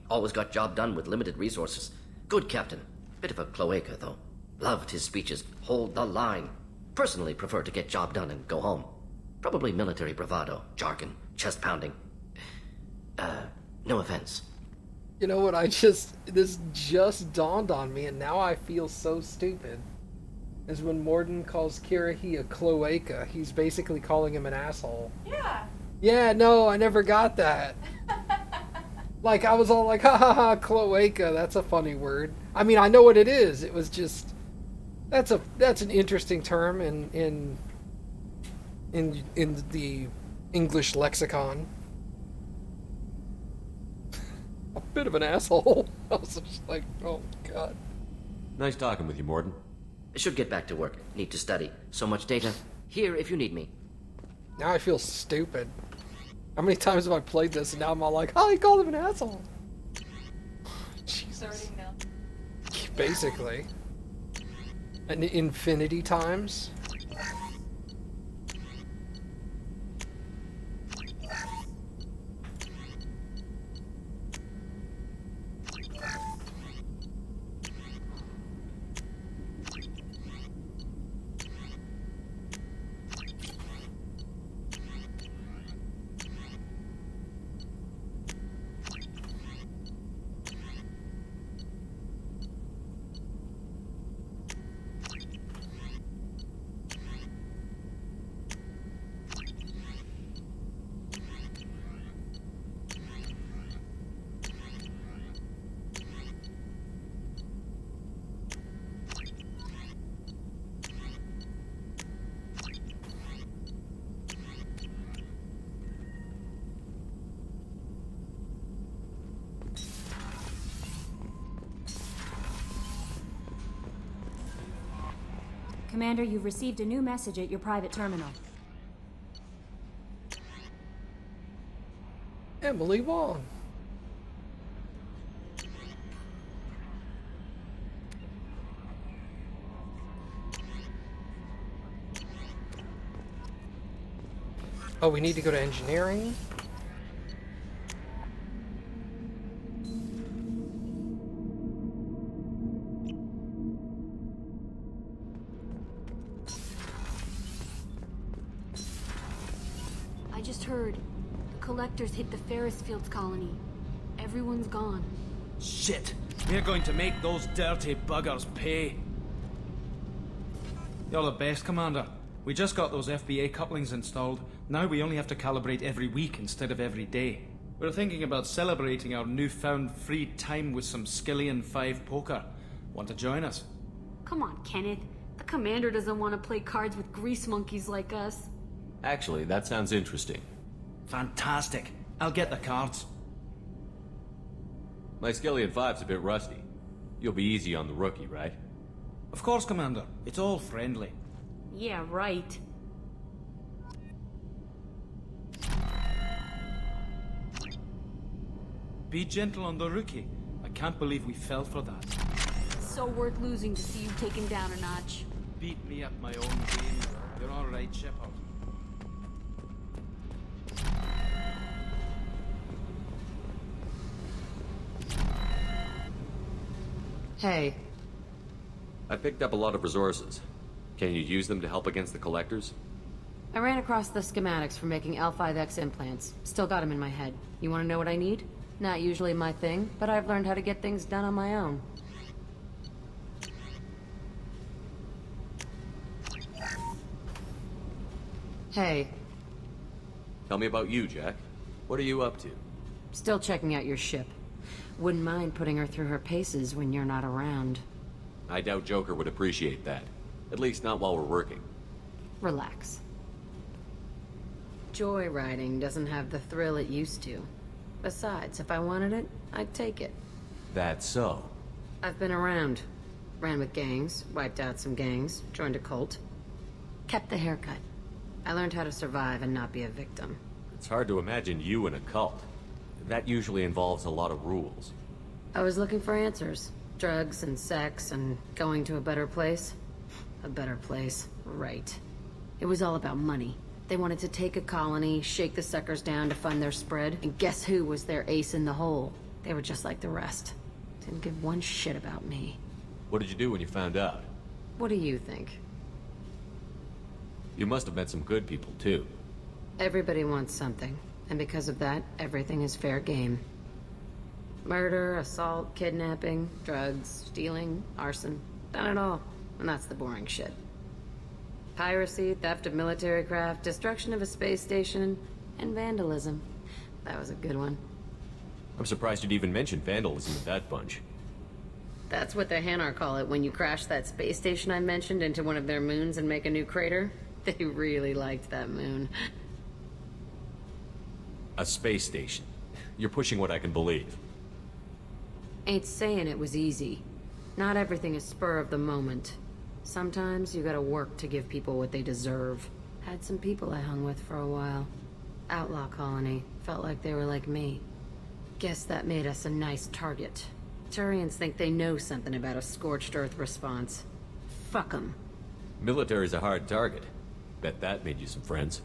Always got job done with limited resources. Good captain. Bit of a cloaca, though. Loved his speeches. Hold the line. Personally prefer to get job done and go home. Probably military bravado, jargon, chest pounding. No offense. You know what, this just dawned on me, and now I feel so stupid. Is when Morden calls Kirahi a cloaca, he's basically calling him an asshole. Yeah. Yeah, no, I never got that. Like, I was all like, ha ha ha, cloaca, that's a funny word. I mean, I know what it is. It was just, that's an interesting term in the English lexicon. A bit of an asshole. I was just like, oh god. Nice talking with you, Morden. Should get back to work. Need to study. So much data. Here if you need me. Now I feel stupid. How many times have I played this and now I'm all like, oh, he called him an asshole. Jesus. Basically. An infinity times. Commander, you've received a new message at your private terminal. Emily Wong. Oh, we need to go to engineering? I just heard the collectors hit the Ferris Fields colony. Everyone's gone. Shit! We're going to make those dirty buggers pay. You're the best, Commander. We just got those FBA couplings installed. Now we only have to calibrate every week instead of every day. We're thinking about celebrating our newfound free time with some Skillian 5 poker. Want to join us? Come on, Kenneth. The commander doesn't want to play cards with grease monkeys like us. Actually, that sounds interesting. Fantastic. I'll get the cards. My Skillian 5's a bit rusty. You'll be easy on the rookie, right? Of course, Commander. It's all friendly. Yeah, right. Be gentle on the rookie. I can't believe we fell for that. So worth losing to see you taken down a notch. Beat me at my own game. You're all right, Shepard. Hey. I picked up a lot of resources. Can you use them to help against the collectors? I ran across the schematics for making L5X implants. Still got them in my head. You want to know what I need? Not usually my thing, but I've learned how to get things done on my own. Hey. Tell me about you, Jack. What are you up to? Still checking out your ship. Wouldn't mind putting her through her paces when you're not around. I doubt Joker would appreciate that. At least not while we're working. Relax. Joyriding doesn't have the thrill it used to. Besides, if I wanted it, I'd take it. That's so. I've been around. Ran with gangs, wiped out some gangs, joined a cult. Kept the haircut. I learned how to survive and not be a victim. It's hard to imagine you in a cult. That usually involves a lot of rules. I was looking for answers. Drugs and sex and going to a better place. A better place, right. It was all about money. They wanted to take a colony, shake the suckers down to fund their spread, and guess who was their ace in the hole? They were just like the rest. Didn't give one shit about me. What did you do when you found out? What do you think? You must have met some good people, too. Everybody wants something, and because of that, everything is fair game. Murder, assault, kidnapping, drugs, stealing, arson. Done it all. And that's the boring shit. Piracy, theft of military craft, destruction of a space station, and vandalism. That was a good one. I'm surprised you'd even mention vandalism in that bunch. That's what the Hanar call it when you crash that space station I mentioned into one of their moons and make a new crater. They really liked that moon. A space station. You're pushing what I can believe. Ain't saying it was easy. Not everything is spur of the moment. Sometimes you gotta work to give people what they deserve. Had some people I hung with for a while. Outlaw colony. Felt like they were like me. Guess that made us a nice target. Turians think they know something about a scorched earth response. Fuck 'em. Military's a hard target. Bet that made you some friends.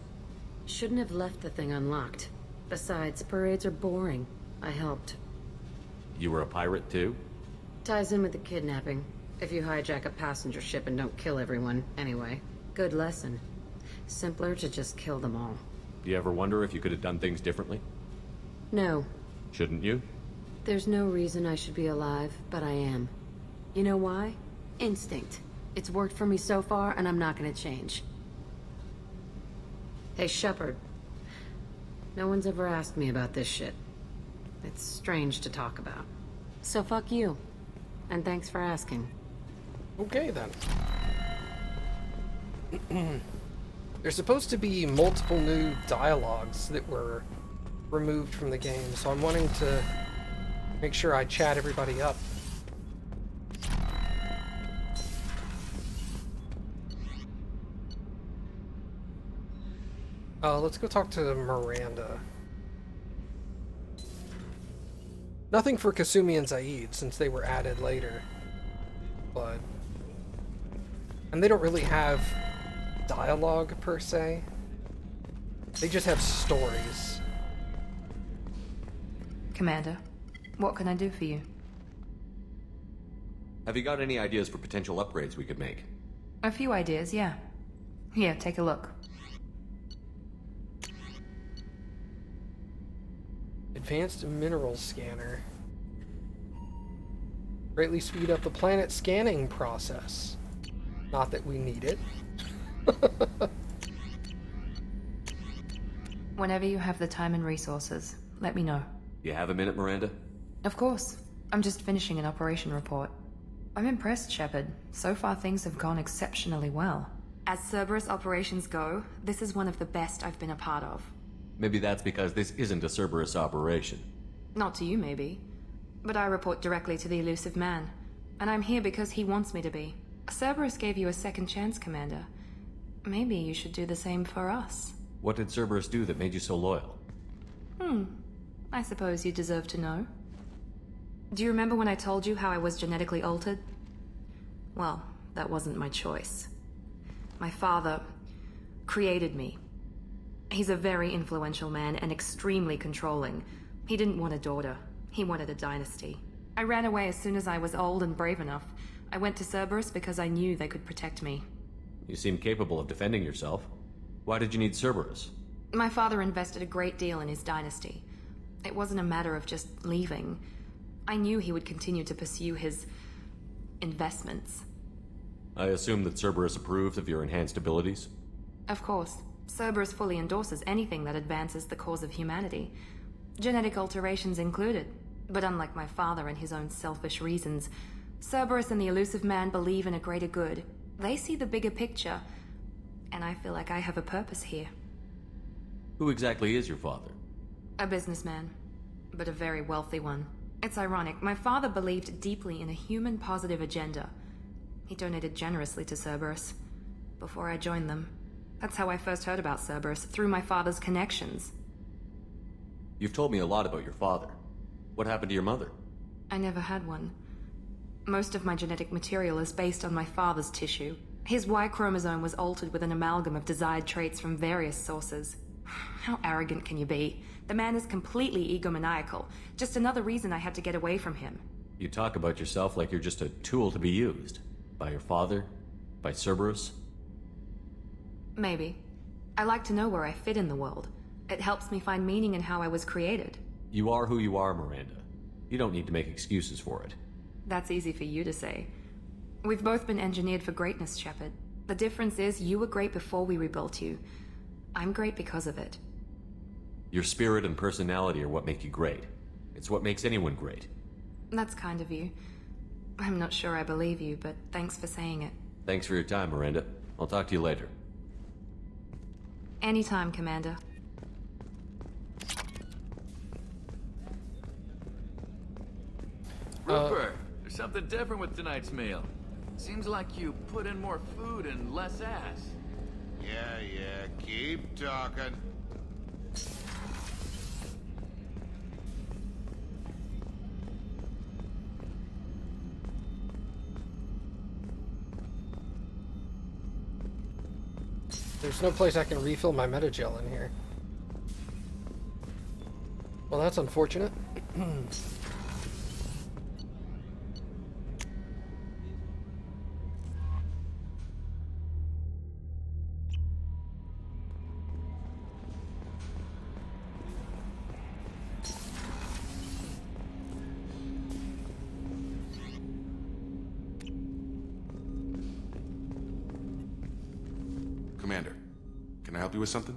Shouldn't have left the thing unlocked. Besides, parades are boring. I helped. You were a pirate, too? Ties in with the kidnapping. If you hijack a passenger ship and don't kill everyone, anyway. Good lesson. Simpler to just kill them all. Do you ever wonder if you could have done things differently? No. Shouldn't you? There's no reason I should be alive, but I am. You know why? Instinct. It's worked for me so far, and I'm not gonna change. Hey, Shepard. No one's ever asked me about this shit. It's strange to talk about. So fuck you. And thanks for asking. Okay, then. There's supposed to be multiple new dialogues that were removed from the game, so I'm wanting to make sure I chat everybody up. Let's go talk to Miranda. Nothing for Kasumi and Zaid, since they were added later. But... and they don't really have dialogue, per se. They just have stories. Commander, what can I do for you? Have you got any ideas for potential upgrades we could make? A few ideas, yeah. Here, take a look. Advanced mineral scanner. Greatly speed up the planet scanning process. Not that we need it. Whenever you have the time and resources, let me know. You have a minute, Miranda? Of course. I'm just finishing an operation report. I'm impressed, Shepard. So far things have gone exceptionally well. As Cerberus operations go, this is one of the best I've been a part of. Maybe that's because this isn't a Cerberus operation. Not to you, maybe. But I report directly to the elusive man. And I'm here because he wants me to be. Cerberus gave you a second chance, Commander. Maybe you should do the same for us. What did Cerberus do that made you so loyal? I suppose you deserve to know. Do you remember when I told you how I was genetically altered? Well, that wasn't my choice. My father created me. He's a very influential man and extremely controlling. He didn't want a daughter. He wanted a dynasty. I ran away as soon as I was old and brave enough. I went to Cerberus because I knew they could protect me. You seem capable of defending yourself. Why did you need Cerberus? My father invested a great deal in his dynasty. It wasn't a matter of just leaving. I knew he would continue to pursue his investments. I assume that Cerberus approved of your enhanced abilities? Of course. Cerberus fully endorses anything that advances the cause of humanity. Genetic alterations included. But unlike my father and his own selfish reasons, Cerberus and the elusive man believe in a greater good. They see the bigger picture, and I feel like I have a purpose here. Who exactly is your father? A businessman, but a very wealthy one. It's ironic, my father believed deeply in a human-positive agenda. He donated generously to Cerberus before I joined them. That's how I first heard about Cerberus, through my father's connections. You've told me a lot about your father. What happened to your mother? I never had one. Most of my genetic material is based on my father's tissue. His Y chromosome was altered with an amalgam of desired traits from various sources. How arrogant can you be? The man is completely egomaniacal. Just another reason I had to get away from him. You talk about yourself like you're just a tool to be used. By your father? By Cerberus? Maybe. I like to know where I fit in the world. It helps me find meaning in how I was created. You are who you are, Miranda. You don't need to make excuses for it. That's easy for you to say. We've both been engineered for greatness, Shepard. The difference is you were great before we rebuilt you. I'm great because of it. Your spirit and personality are what make you great. It's what makes anyone great. That's kind of you. I'm not sure I believe you, but thanks for saying it. Thanks for your time, Miranda. I'll talk to you later. Anytime, Commander. Rupert, there's something different with tonight's meal. Seems like you put in more food and less ass. Yeah, keep talking. There's no place I can refill my metagel in here. Well, that's unfortunate. Commander, can I help you with something?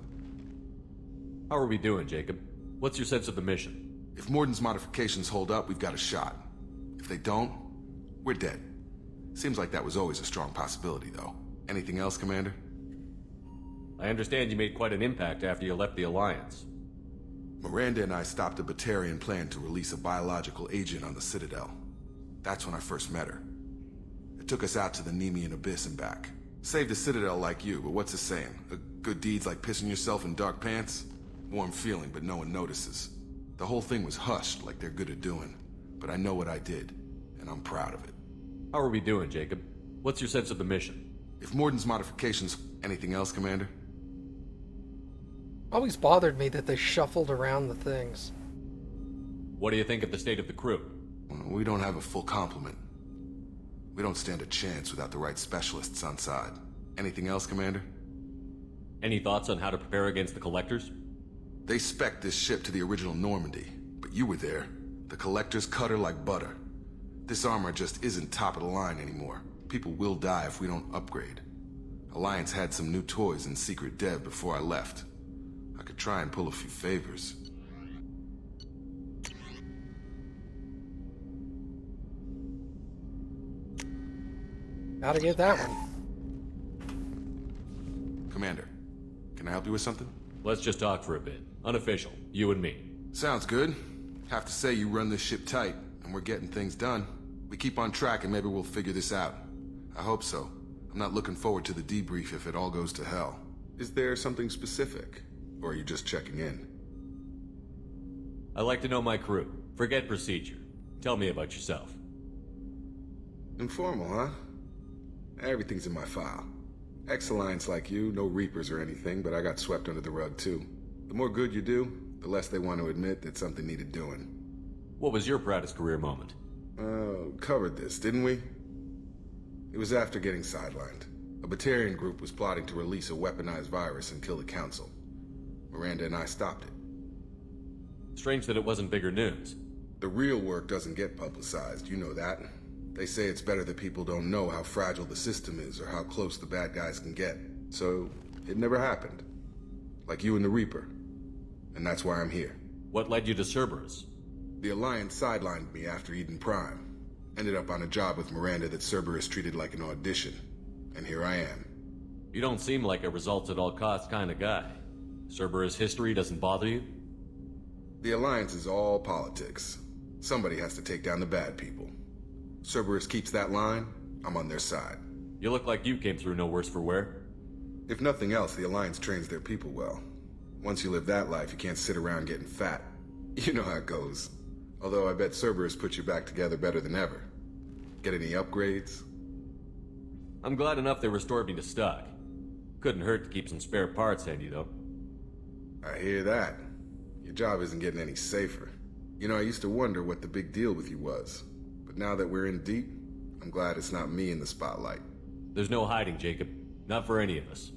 How are we doing, Jacob? What's your sense of the mission? If Morden's modifications hold up, we've got a shot. If they don't, we're dead. Seems like that was always a strong possibility, though. Anything else, Commander? I understand you made quite an impact after you left the Alliance. Miranda and I stopped a Batarian plan to release a biological agent on the Citadel. That's when I first met her. It took us out to the Nemean Abyss and back. Saved the Citadel like you, but what's the saying? A good deed's like pissing yourself in dark pants? Warm feeling, but no one notices. The whole thing was hushed, like they're good at doing. But I know what I did, and I'm proud of it. How are we doing, Jacob? What's your sense of the mission? If Morden's modifications... Anything else, Commander? Always bothered me that they shuffled around the things. What do you think of the state of the crew? We don't have a full complement. We don't stand a chance without the right specialists on side. Anything else, Commander? Any thoughts on how to prepare against the Collectors? They spec'd this ship to the original Normandy. But you were there. The Collector's cut her like butter. This armor just isn't top of the line anymore. People will die if we don't upgrade. Alliance had some new toys in secret dev before I left. I could try and pull a few favors. Gotta get that one. Commander, can I help you with something? Let's just talk for a bit. Unofficial, you and me. Sounds good. Have to say you run this ship tight, and we're getting things done. We keep on track and maybe we'll figure this out. I hope so. I'm not looking forward to the debrief if it all goes to hell. Is there something specific? Or are you just checking in? I like to know my crew. Forget procedure. Tell me about yourself. Informal, huh? Everything's in my file. Ex-Alliance like you, no Reapers or anything, but I got swept under the rug too. The more good you do, the less they want to admit that something needed doing. What was your proudest career moment? Covered this, didn't we? It was after getting sidelined. A Batarian group was plotting to release a weaponized virus and kill the Council. Miranda and I stopped it. Strange that it wasn't bigger news. The real work doesn't get publicized, you know that. They say it's better that people don't know how fragile the system is or how close the bad guys can get. So, it never happened. Like you and the Reaper. And that's why I'm here. What led you to Cerberus? The Alliance sidelined me after Eden Prime. Ended up on a job with Miranda that Cerberus treated like an audition. And here I am. You don't seem like a results-at-all-costs kind of guy. Cerberus history doesn't bother you? The Alliance is all politics. Somebody has to take down the bad people. Cerberus keeps that line, I'm on their side. You look like you came through no worse for wear. If nothing else, the Alliance trains their people well. Once you live that life, you can't sit around getting fat. You know how it goes. Although I bet Cerberus puts you back together better than ever. Get any upgrades? I'm glad enough they restored me to stock. Couldn't hurt to keep some spare parts handy, though. I hear that. Your job isn't getting any safer. You know, I used to wonder what the big deal with you was. But now that we're in deep, I'm glad it's not me in the spotlight. There's no hiding, Jacob. Not for any of us.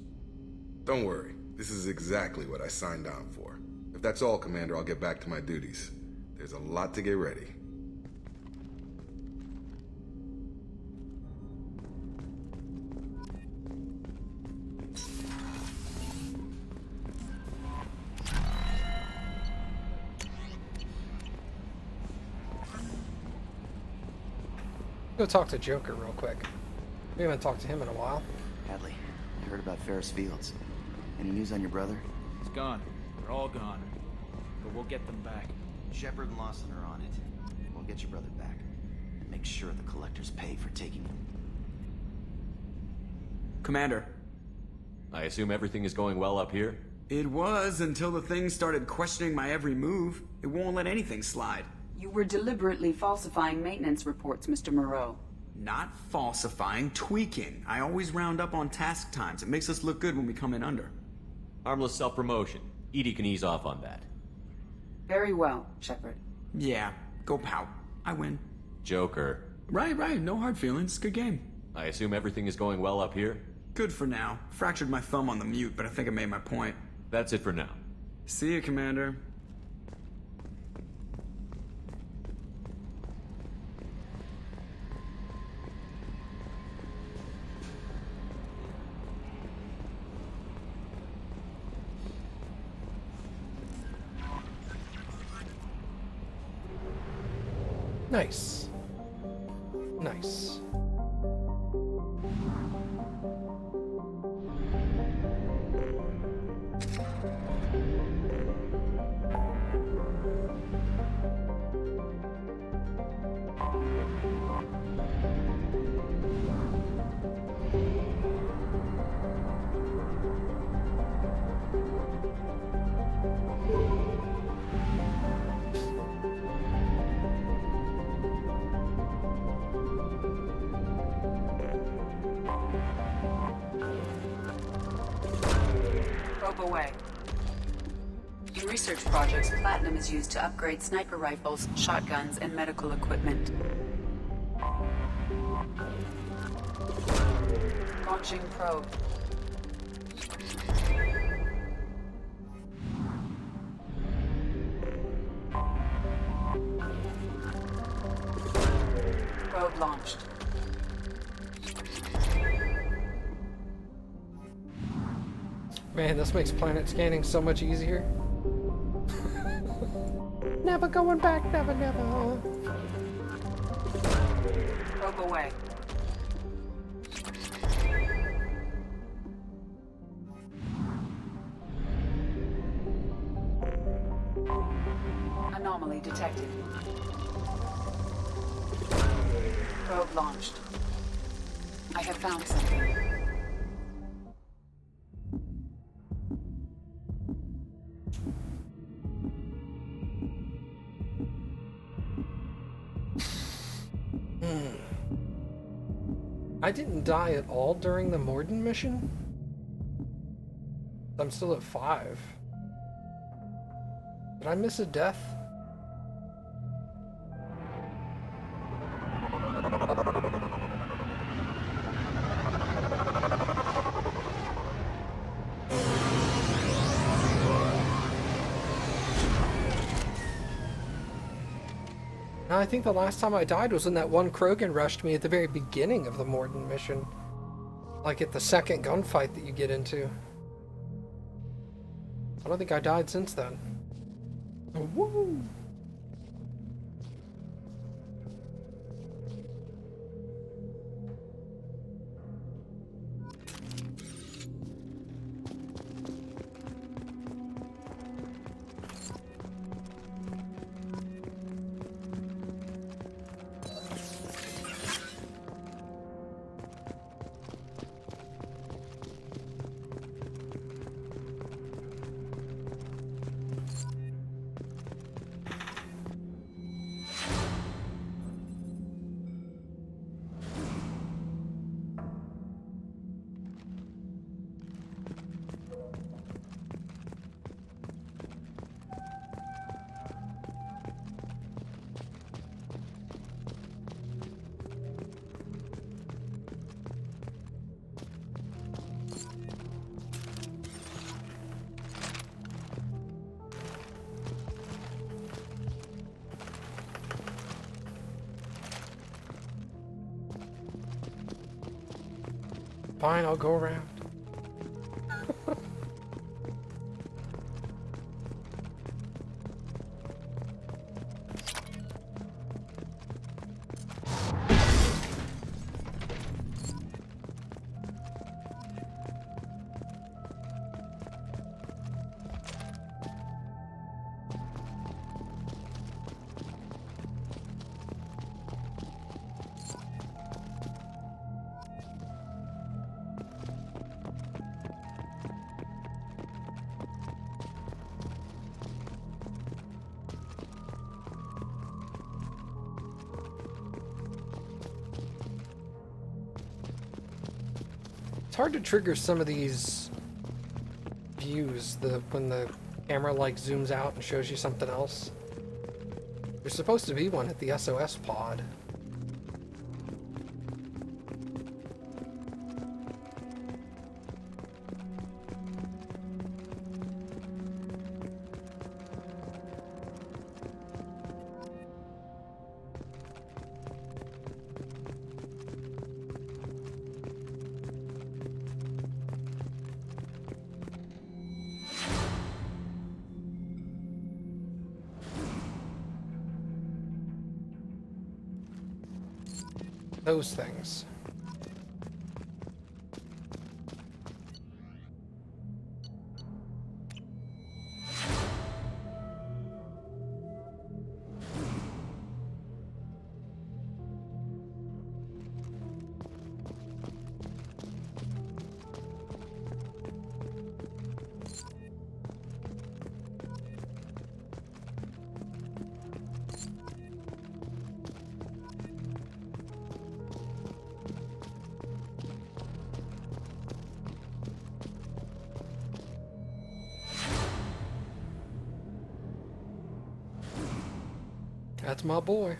Don't worry. This is exactly what I signed on for. If that's all, Commander, I'll get back to my duties. There's a lot to get ready. Go talk to Joker real quick. We haven't talked to him in a while. Hadley, I heard about Ferris Fields. Any news on your brother? He's gone. They're all gone. But we'll get them back. Shepard and Lawson are on it. We'll get your brother back. And make sure the Collectors pay for taking him. Commander. I assume everything is going well up here? It was until the thing started questioning my every move. It won't let anything slide. You were deliberately falsifying maintenance reports, Mr. Moreau. Not falsifying, tweaking. I always round up on task times. It makes us look good when we come in under. Harmless self-promotion. Edie can ease off on that. Very well, Shepard. Yeah, go pout. I win. Joker. Right. No hard feelings. Good game. I assume everything is going well up here? Good for now. Fractured my thumb on the mute, but I think I made my point. That's it for now. See you, Commander. Nice. Nice. Away. In research projects, platinum is used to upgrade sniper rifles, shotguns, and medical equipment. Launching probe. Probe launched. Man, this makes planet scanning so much easier. Never going back, never, never. Probe away. Anomaly detected. Probe launched. I have found something. I didn't die at all during the Morden mission? I'm still at 5. Did I miss a death? No, I think the last time I died was when that one Krogan rushed me at the very beginning of the Morden mission. Like at the second gunfight that you get into. I don't think I died since then. Woo! Fine, I'll go around. It's hard to trigger some of these views when the camera like zooms out and shows you something else. There's supposed to be one at the SOS pod. Those things. That's my boy.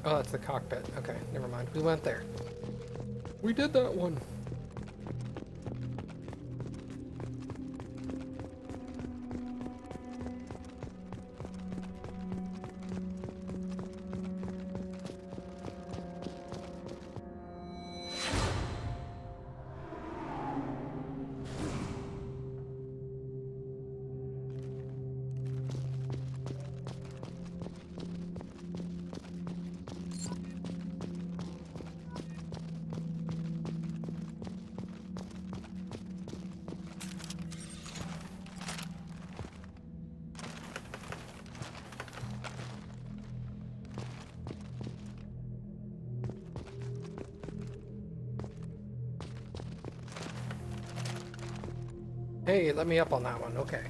Oh, that's the cockpit. Okay, never mind. We went there. We did that one. Hey, let me up on that one. Okay.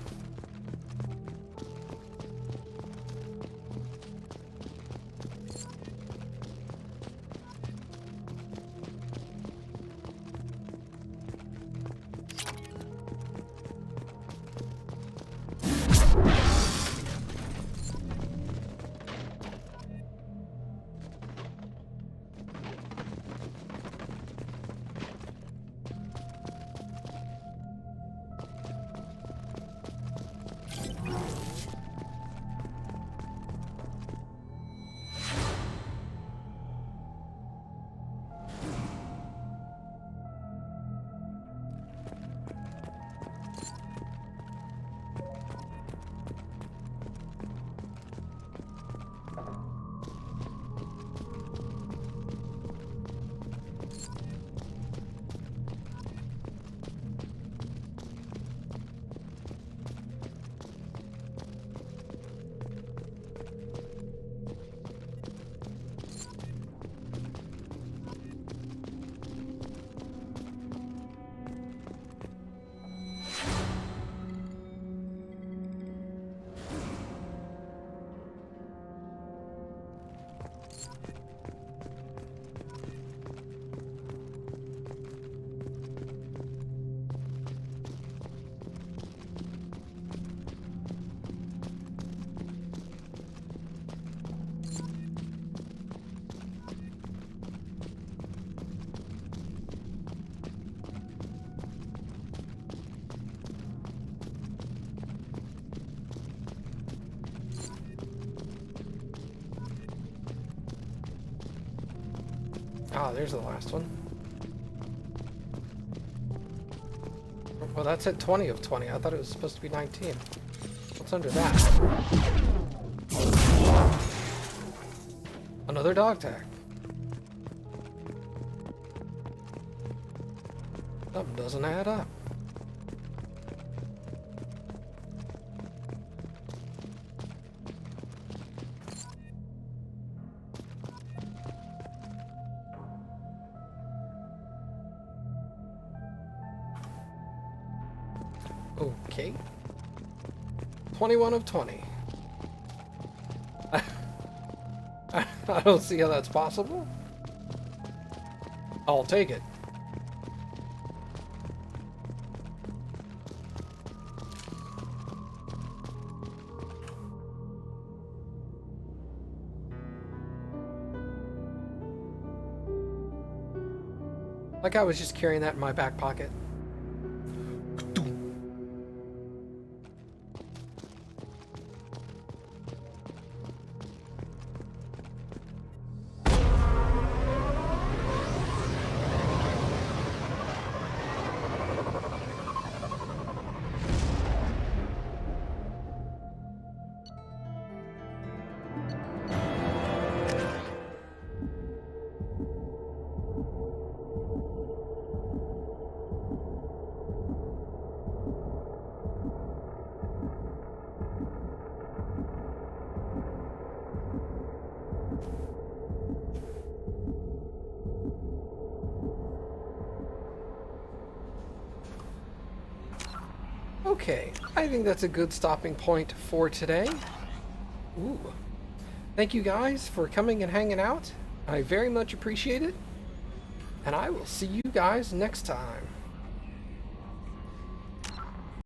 Ah, there's the last one. Well, that's at 20 of 20. I thought it was supposed to be 19. What's under that? Another dog tag. Something doesn't add up. Okay. 21 of 20. I don't see how that's possible. I'll take it. Like I was just carrying that in my back pocket. Okay, I think that's a good stopping point for today. Ooh. Thank you guys for coming and hanging out. I very much appreciate it. And I will see you guys next time.